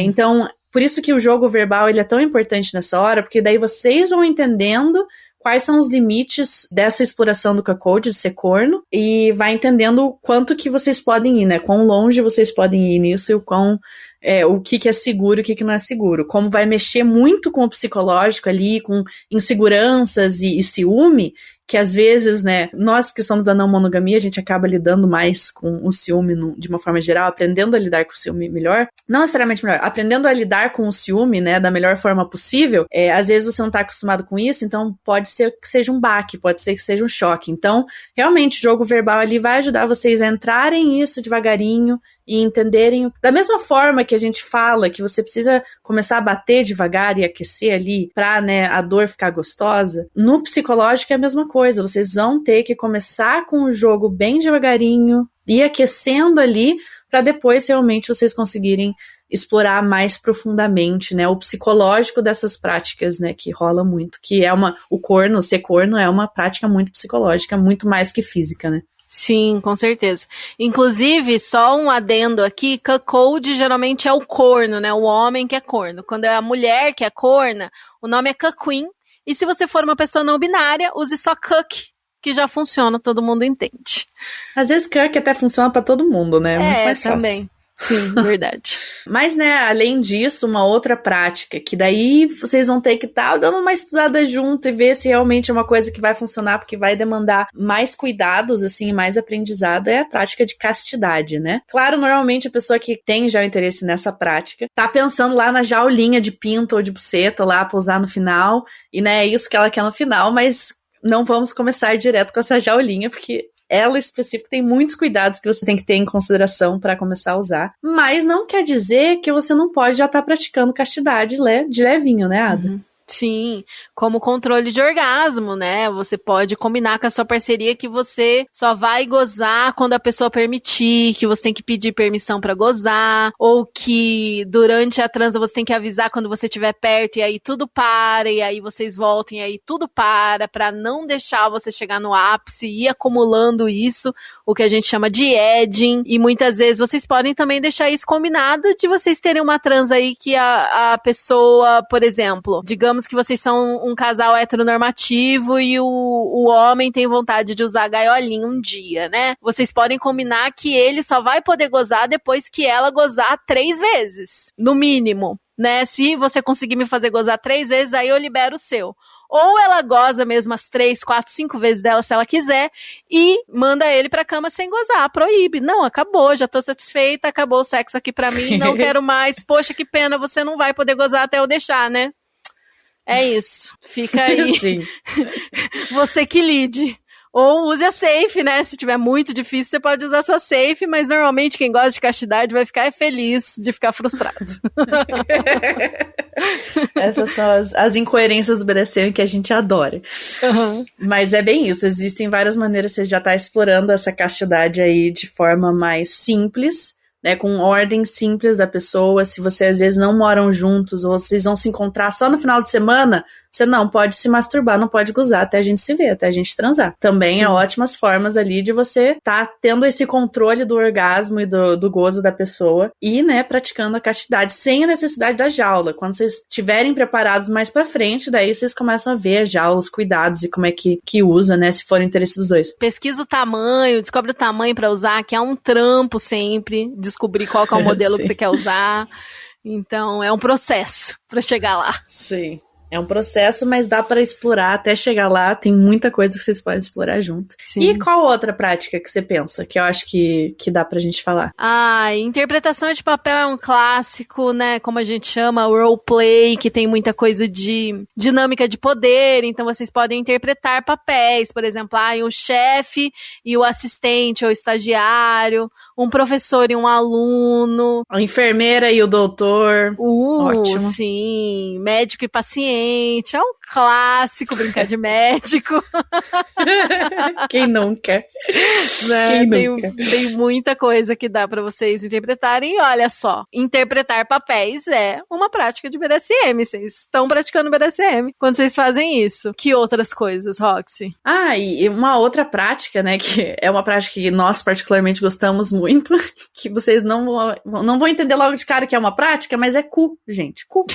Então, por isso que o jogo verbal ele é tão importante nessa hora, porque daí vocês vão entendendo quais são os limites dessa exploração do cuckold, de ser corno, e vai entendendo o quanto que vocês podem ir, né? Quão longe vocês podem ir nisso e o que é seguro e o que não é seguro. Como vai mexer muito com o psicológico ali, com inseguranças e ciúme, que às vezes, né, nós que somos da não monogamia, a gente acaba lidando mais com o ciúme de uma forma geral, aprendendo a lidar com o ciúme melhor. Não necessariamente melhor, aprendendo a lidar com o ciúme, né, da melhor forma possível. Às vezes você não tá acostumado com isso, então pode ser que seja um baque, pode ser que seja um choque. Então, realmente, o jogo verbal ali vai ajudar vocês a entrarem nisso devagarinho e entenderem, da mesma forma que a gente fala que você precisa começar a bater devagar e aquecer ali pra, né, a dor ficar gostosa, no psicológico é a mesma coisa, vocês vão ter que começar com o jogo bem devagarinho e aquecendo ali pra depois realmente vocês conseguirem explorar mais profundamente, né, o psicológico dessas práticas, né, que rola muito, que é ser corno é uma prática muito psicológica, muito mais que física, né. Sim, com certeza. Inclusive, só um adendo aqui, cuckold geralmente é o corno, né? O homem que é corno. Quando é a mulher que é corna, o nome é cucqueen. E se você for uma pessoa não binária, use só cuck, que já funciona, todo mundo entende. Às vezes cuck até funciona pra todo mundo, né? Muito mais fácil. Também. Sim, verdade. Mas, né, além disso, uma outra prática, que daí vocês vão ter que estar dando uma estudada junto e ver se realmente é uma coisa que vai funcionar, porque vai demandar mais cuidados, assim, mais aprendizado, é a prática de castidade, né? Claro, normalmente a pessoa que tem já o interesse nessa prática tá pensando lá na jaulinha de pinto ou de buceta lá pra usar no final, e né, é isso que ela quer no final, mas não vamos começar direto com essa jaulinha, porque ela específica tem muitos cuidados que você tem que ter em consideração para começar a usar. Mas não quer dizer que você não pode já estar praticando castidade de levinho, né, Ada? Uhum. Sim, como controle de orgasmo, né? Você pode combinar com a sua parceria que você só vai gozar quando a pessoa permitir, que você tem que pedir permissão pra gozar, ou que durante a transa você tem que avisar quando você estiver perto e aí tudo para, e aí vocês voltam e aí tudo para, pra não deixar você chegar no ápice e ir acumulando isso, o que a gente chama de edging, e muitas vezes vocês podem também deixar isso combinado de vocês terem uma transa aí que a pessoa, por exemplo, digamos que vocês são um casal heteronormativo e o homem tem vontade de usar gaiolinha um dia, né? Vocês podem combinar que ele só vai poder gozar depois que ela gozar 3 vezes, no mínimo, né? Se você conseguir me fazer gozar 3 vezes, aí eu libero o seu. Ou ela goza mesmo as 3, 4, 5 vezes dela se ela quiser e manda ele pra cama sem gozar, proíbe. Não, acabou, já tô satisfeita, acabou o sexo aqui pra mim, não quero mais. Poxa, que pena, você não vai poder gozar até eu deixar, né? É isso, fica aí. Sim. Você que lide. Ou use a safe, né? Se tiver muito difícil, você pode usar a sua safe, mas normalmente quem gosta de castidade vai ficar feliz de ficar frustrado. Essas são as incoerências do BDSM que a gente adora. Uhum. Mas é bem isso, existem várias maneiras, você já tá explorando essa castidade aí de forma mais simples, né, com ordem simples da pessoa. Se vocês às vezes não moram juntos, ou vocês vão se encontrar só no final de semana, você não pode se masturbar, não pode gozar até a gente se ver, até a gente transar. Também é ótimas formas ali de você tá tendo esse controle do orgasmo e do gozo da pessoa e, né, praticando a castidade sem a necessidade da jaula. Quando vocês estiverem preparados mais pra frente, daí vocês começam a ver a jaula, os cuidados e como é que usa, né, se for interesse dos dois. Pesquisa o tamanho, descobre o tamanho pra usar, que é um trampo sempre, descobrir qual que é o modelo que você quer usar. Então, é um processo pra chegar lá. Sim. É um processo, mas dá pra explorar até chegar lá. Tem muita coisa que vocês podem explorar junto. Sim. E qual outra prática que você pensa? Que eu acho que dá pra gente falar. Interpretação de papel é um clássico, né? Como a gente chama, roleplay, que tem muita coisa de dinâmica de poder. Então, vocês podem interpretar papéis. Por exemplo, o chefe e o assistente ou estagiário. Um professor e um aluno. A enfermeira e o doutor. Ótimo. Sim. Médico e paciente. É um clássico brincar de médico. Quem nunca? Né? Quem nunca? Tem muita coisa que dá pra vocês interpretarem. E olha só, interpretar papéis é uma prática de BDSM. Vocês estão praticando BDSM quando vocês fazem isso. Que outras coisas, Roxy? E uma outra prática, né, que é uma prática que nós particularmente gostamos muito, que vocês não vão entender logo de cara que é uma prática, mas é cu, gente. Cu.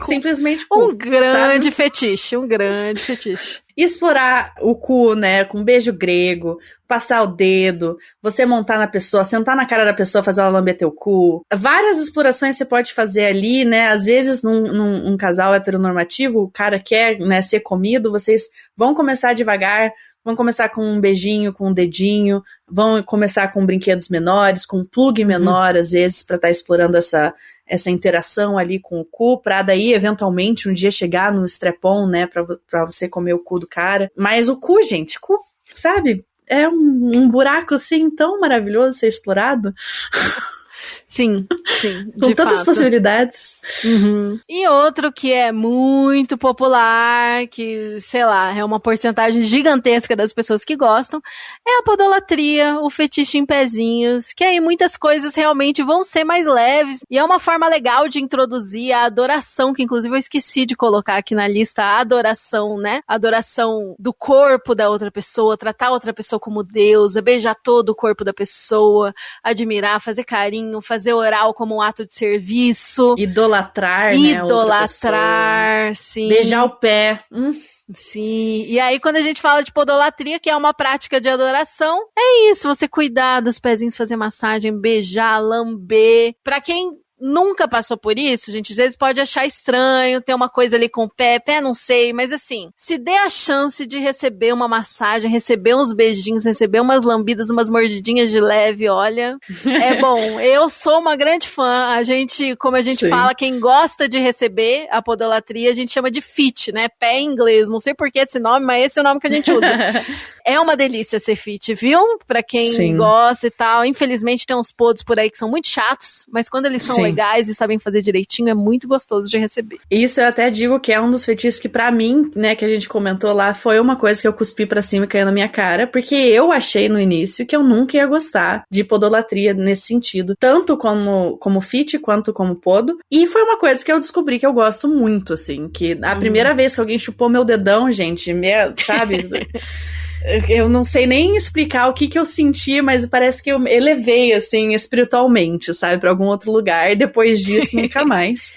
Simplesmente cu. Um grande fetiche, um grande fetiche. Explorar o cu, né, com beijo grego, passar o dedo, você montar na pessoa, sentar na cara da pessoa, fazer ela lamber teu cu. Várias explorações você pode fazer ali, né, às vezes num casal heteronormativo, o cara quer, né, ser comido, vocês vão começar devagar, vão começar com um beijinho, com um dedinho, vão começar com brinquedos menores, com um plug menor, às vezes, pra estar explorando essa interação ali com o cu, pra daí, eventualmente, um dia chegar no strap-on, né, pra você comer o cu do cara. Mas o cu, gente, cu, sabe? É um buraco, assim, tão maravilhoso ser explorado. Sim. Com tantas possibilidades. Uhum. E outro que é muito popular, que, sei lá, é uma porcentagem gigantesca das pessoas que gostam, é a podolatria, o fetiche em pezinhos, que aí muitas coisas realmente vão ser mais leves, e é uma forma legal de introduzir a adoração, que inclusive eu esqueci de colocar aqui na lista, a adoração, né? A adoração do corpo da outra pessoa, tratar a outra pessoa como deusa, beijar todo o corpo da pessoa, admirar, fazer carinho, fazer fazer oral como um ato de serviço. Idolatrar, né? Idolatrar, sim. Beijar o pé. Sim, e aí quando a gente fala de podolatria, que é uma prática de adoração, é isso, você cuidar dos pezinhos, fazer massagem, beijar, lamber. Pra quem nunca passou por isso, gente, às vezes pode achar estranho, ter uma coisa ali com o pé não sei, mas assim, se dê a chance de receber uma massagem, receber uns beijinhos, receber umas lambidas, umas mordidinhas de leve, olha, é bom. Eu sou uma grande fã, a gente, como a gente fala, quem gosta de receber a podolatria, a gente chama de fit, né, pé em inglês, não sei por que esse nome, mas esse é o nome que a gente usa. É uma delícia ser fit, viu? Pra quem gosta e tal. Infelizmente tem uns podos por aí que são muito chatos, mas quando eles são legais e sabem fazer direitinho, é muito gostoso de receber. Isso eu até digo que é um dos fetiches que pra mim, né, que a gente comentou lá, foi uma coisa que eu cuspi pra cima e caiu na minha cara, porque eu achei no início que eu nunca ia gostar de podolatria nesse sentido, tanto como fit quanto como podo. E foi uma coisa que eu descobri que eu gosto muito, assim, que a primeira vez que alguém chupou meu dedão, gente, sabe... Eu não sei nem explicar o que eu senti, mas parece que eu elevei, assim, espiritualmente, sabe, pra algum outro lugar, e depois disso, nunca mais.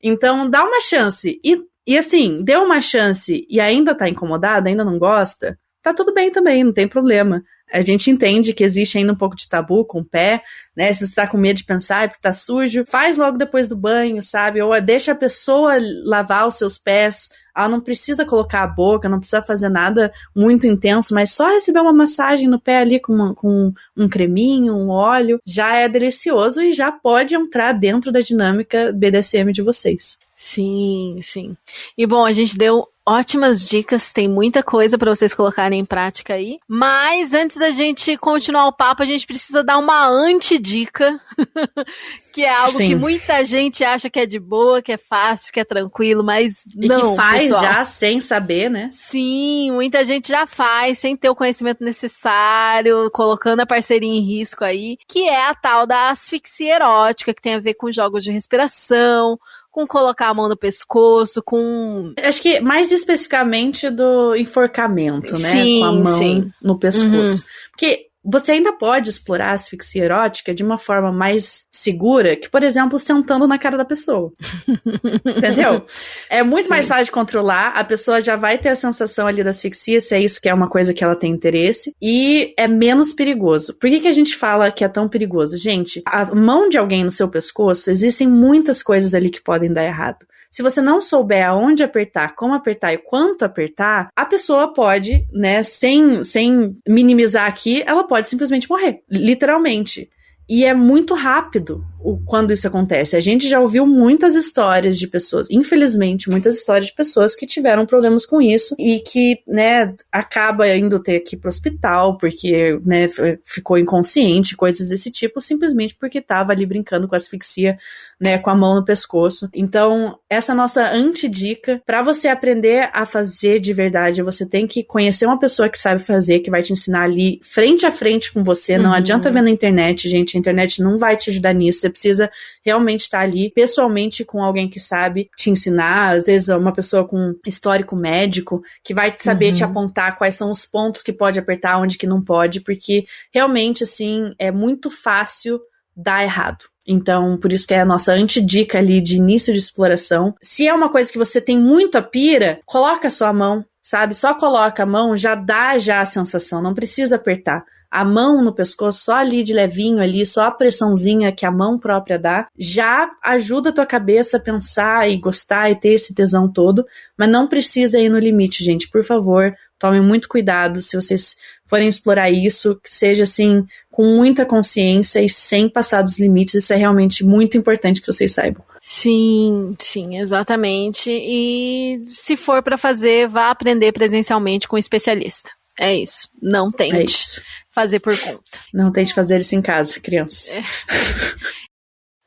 Então, dá uma chance. E assim, deu uma chance e ainda tá incomodada, ainda não gosta, tá tudo bem também, não tem problema. A gente entende que existe ainda um pouco de tabu com o pé, né? Se você tá com medo de pensar, é porque tá sujo, faz logo depois do banho, sabe? Ou deixa a pessoa lavar os seus pés. Ela não precisa colocar a boca, não precisa fazer nada muito intenso, mas só receber uma massagem no pé ali com um creminho, um óleo, já é delicioso e já pode entrar dentro da dinâmica BDSM de vocês. Sim, sim. E bom, a gente deu ótimas dicas, tem muita coisa para vocês colocarem em prática aí. Mas antes da gente continuar o papo, a gente precisa dar uma antidica, que é algo que muita gente acha que é de boa, que é fácil, que é tranquilo, mas não, e que faz, pessoal, já sem saber, né? Sim, muita gente já faz, sem ter o conhecimento necessário, colocando a parceria em risco aí, que é a tal da asfixia erótica, que tem a ver com jogos de respiração, com colocar a mão no pescoço, com... Acho que mais especificamente do enforcamento, né? Sim, com a mão no pescoço. Porque você ainda pode explorar a asfixia erótica de uma forma mais segura que, por exemplo, sentando na cara da pessoa. Entendeu? É muito mais fácil de controlar, a pessoa já vai ter a sensação ali da asfixia, se é isso que é uma coisa que ela tem interesse, e é menos perigoso. Por que a gente fala que é tão perigoso? Gente, a mão de alguém no seu pescoço, existem muitas coisas ali que podem dar errado. Se você não souber aonde apertar, como apertar e quanto apertar, a pessoa pode, né, sem minimizar aqui, ela pode simplesmente morrer, literalmente. E é muito rápido quando isso acontece. A gente já ouviu muitas histórias de pessoas, infelizmente, muitas histórias de pessoas que tiveram problemas com isso e que, né, acaba indo ter que ir pro hospital porque, né, ficou inconsciente, coisas desse tipo, simplesmente porque tava ali brincando com asfixia, né, com a mão no pescoço. Então, essa nossa antidica, pra você aprender a fazer de verdade, você tem que conhecer uma pessoa que sabe fazer, que vai te ensinar ali frente a frente com você. Não adianta ver na internet, gente, a internet não vai te ajudar nisso. Você precisa realmente estar ali pessoalmente com alguém que sabe te ensinar, às vezes uma pessoa com histórico médico que vai saber te apontar quais são os pontos que pode apertar, onde que não pode, porque realmente, assim, é muito fácil dar errado. Então, por isso que é a nossa antidica ali de início de exploração. Se é uma coisa que você tem muito a pira, coloca a sua mão, sabe? Só coloca a mão, já dá a sensação, não precisa apertar. A mão no pescoço, só ali de levinho ali, só a pressãozinha que a mão própria dá, já ajuda a tua cabeça a pensar e gostar e ter esse tesão todo, mas não precisa ir no limite, gente, por favor, tomem muito cuidado se vocês forem explorar isso, que seja assim, com muita consciência e sem passar dos limites, isso é realmente muito importante que vocês saibam. Sim, sim, exatamente, e se for para fazer, vá aprender presencialmente com um especialista. É isso, não tente fazer por conta. Não tente fazer isso em casa, crianças.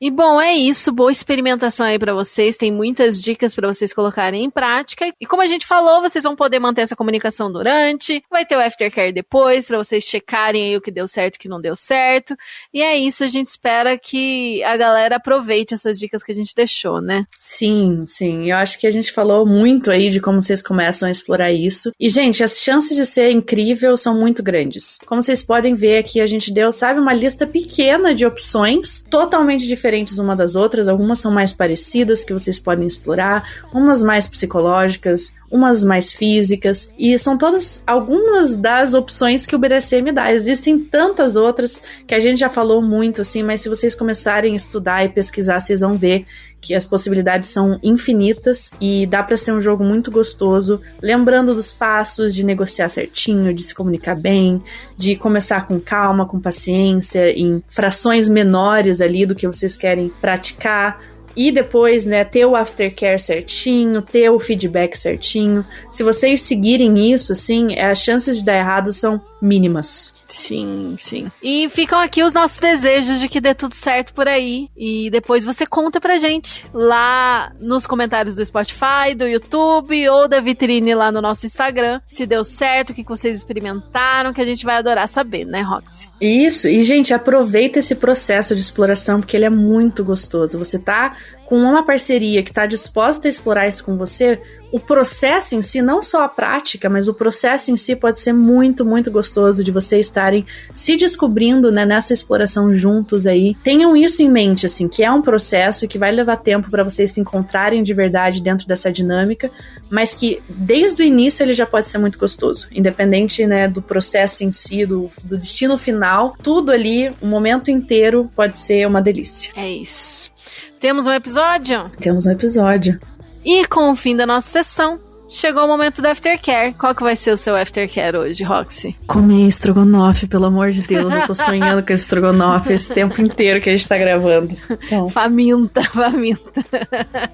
E bom, é isso, boa experimentação aí pra vocês, tem muitas dicas pra vocês colocarem em prática, e como a gente falou, vocês vão poder manter essa comunicação durante, vai ter o aftercare depois, pra vocês checarem aí o que deu certo e o que não deu certo, e é isso, a gente espera que a galera aproveite essas dicas que a gente deixou, né? Sim, eu acho que a gente falou muito aí de como vocês começam a explorar isso, e gente, as chances de ser incrível são muito grandes. Como vocês podem ver aqui, a gente deu, sabe, uma lista pequena de opções, totalmente diferentes uma das outras, algumas são mais parecidas que vocês podem explorar, umas mais psicológicas, umas mais físicas, e são todas algumas das opções que o BDSM dá. Existem tantas outras que a gente já falou muito, assim, mas se vocês começarem a estudar e pesquisar, vocês vão ver que as possibilidades são infinitas e dá pra ser um jogo muito gostoso, lembrando dos passos de negociar certinho, de se comunicar bem, de começar com calma, com paciência, em frações menores ali do que vocês querem praticar, e depois, né, ter o aftercare certinho, ter o feedback certinho. Se vocês seguirem isso, assim, as chances de dar errado são mínimas. Sim. E ficam aqui os nossos desejos de que dê tudo certo por aí. E depois você conta pra gente lá nos comentários do Spotify, do YouTube ou da vitrine lá no nosso Instagram. Se deu certo, o que vocês experimentaram, que a gente vai adorar saber, né, Roxy? Isso. E, gente, aproveita esse processo de exploração porque ele é muito gostoso. Você tá com uma parceria que tá disposta a explorar isso com você, o processo em si, não só a prática, mas o processo em si pode ser muito, muito gostoso de vocês estarem se descobrindo, né, nessa exploração juntos aí. Tenham isso em mente, assim, que é um processo que vai levar tempo para vocês se encontrarem de verdade dentro dessa dinâmica, mas que desde o início ele já pode ser muito gostoso, independente, né, do processo em si, do destino final, tudo ali, o momento inteiro pode ser uma delícia. É isso. Temos um episódio? Temos um episódio. E com o fim da nossa sessão, chegou o momento do aftercare. Qual que vai ser o seu aftercare hoje, Roxy? Comer estrogonofe, pelo amor de Deus. Eu tô sonhando com esse estrogonofe esse tempo inteiro que a gente tá gravando. Então. Faminta.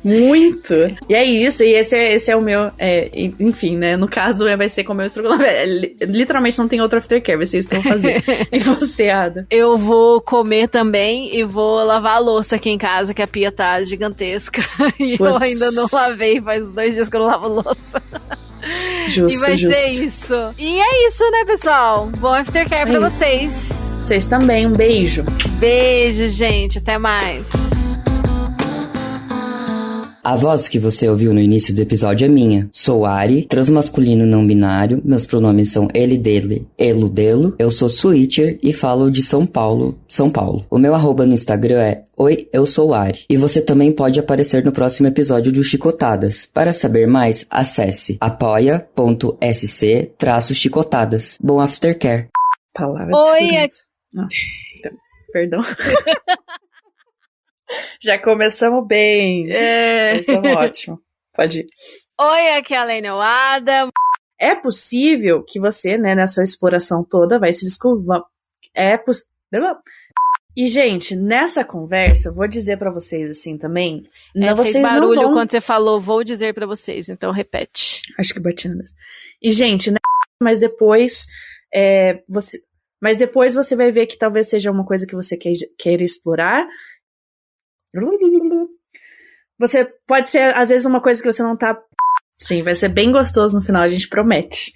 Muito. E é isso. E esse é o meu... enfim, né? No caso, vai ser comer o estrogonofe. Literalmente não tem outro aftercare. Vai ser isso que eu vou fazer. E você, Ada? Eu vou comer também e vou lavar a louça aqui em casa, que a pia tá gigantesca. E eu ainda não lavei. Faz uns 2 dias que eu não lavo louça. Justo, e vai ser isso. E é isso, né, pessoal? Bom aftercare pra vocês. Vocês também. Um beijo. Beijo, gente. Até mais. A voz que você ouviu no início do episódio é minha. Sou Ari, transmasculino não binário, meus pronomes são ele, dele, elo, delo. Eu sou switcher e falo de São Paulo, São Paulo. O meu @, no Instagram é Oi, eu sou Ari. E você também pode aparecer no próximo episódio do Chicotadas. Para saber mais, acesse apoia.sc/chicotadas. Bom aftercare. Palavra de Oi, segurança. Não. Então, perdão. Já começamos bem. Começamos ótimo. Pode ir. Oi, aqui é a Lene Oada. É possível que você, né, nessa exploração toda, vai se descobrir. E, gente, nessa conversa, vou dizer pra vocês assim também. Vocês fez barulho não vão... quando você falou, vou dizer pra vocês, então repete. Acho que bati na mesa. E, gente, né, mas depois você vai ver que talvez seja uma coisa que você queira explorar. Você pode ser, às vezes, uma coisa que você não tá... Sim, vai ser bem gostoso no final, a gente promete.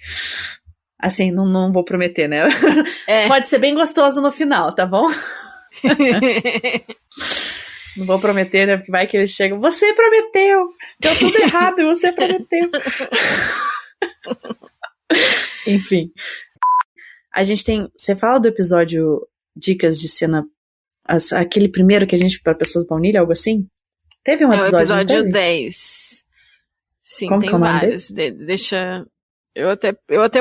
Assim, não vou prometer, né? Pode ser bem gostoso no final, tá bom? Não vou prometer, né? Porque vai que eles chegam. Você prometeu! Deu tudo errado, você prometeu. Enfim. A gente tem... Você fala do episódio Dicas de Cena... Aquele primeiro que a gente... Para pessoas baunilha, algo assim? Teve um episódio... É o episódio 10. Sim, como tem que é o nome vários. Deixa... Eu até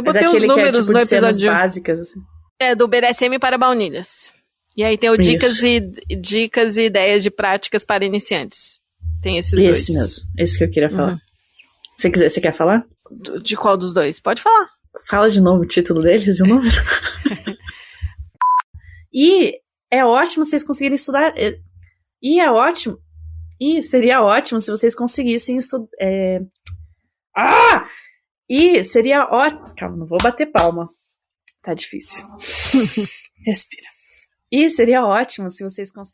botei os números que é, tipo, no de episódio. Cenas Básicas, assim. É, do BDSM para baunilhas. E aí tem o dicas e ideias de práticas para iniciantes. Tem esses dois. Esse mesmo. Esse que eu queria falar. Você quer falar? De qual dos dois? Pode falar. Fala de novo o título deles e o número. E é ótimo vocês conseguirem estudar. E é ótimo. E seria ótimo se vocês conseguissem estudar. E seria ótimo. Calma, não vou bater palma. Tá difícil. Respira. E seria ótimo se vocês conseguissem.